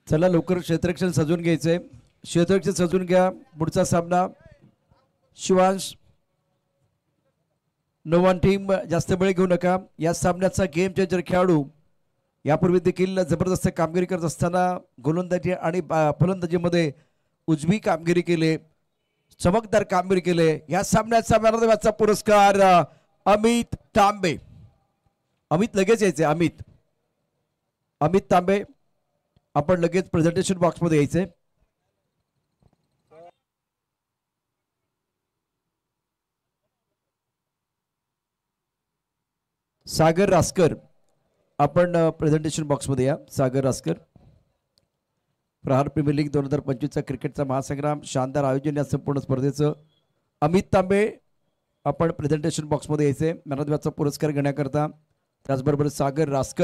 चला लवकर क्षेत्ररक्षण सजून घ्यायचंय, क्षेत्ररक्षण सजून घ्या। पुढचा सामना शिवांश, नोवान टीम जास्त वेळ घेऊ नका। या सामन्याचा गेम चेंजर खेळाडू यापूर्वी देखील जबरदस्त कामगिरी करत असताना गोलंदाजी आणि फलंदाजीमध्ये उजवी कामगिरी केली, चमकदार कामगिरी केली। या सामन्याचा मॅन ऑफ द मॅचचा पुरस्कार अमित तांबे। अमित लगेच यायचे, अमित तांबे आपण लगेच प्रेझेंटेशन बॉक्स मध्ये यायचे। सागर रासकर आपण प्रेझेंटेशन बॉक्समध्ये या. सागर रासकर. प्रहार प्रीमियर लीग 2025चा क्रिकेटचा महासंग्राम शानदार आयोजन या संपूर्ण स्पर्धेचं. अमित तांबे आपण प्रेझेंटेशन बॉक्समध्ये यायचे मॅन ऑफ द मॅचचा पुरस्कार घेण्याकरता. त्याचबरोबर सागर रासकर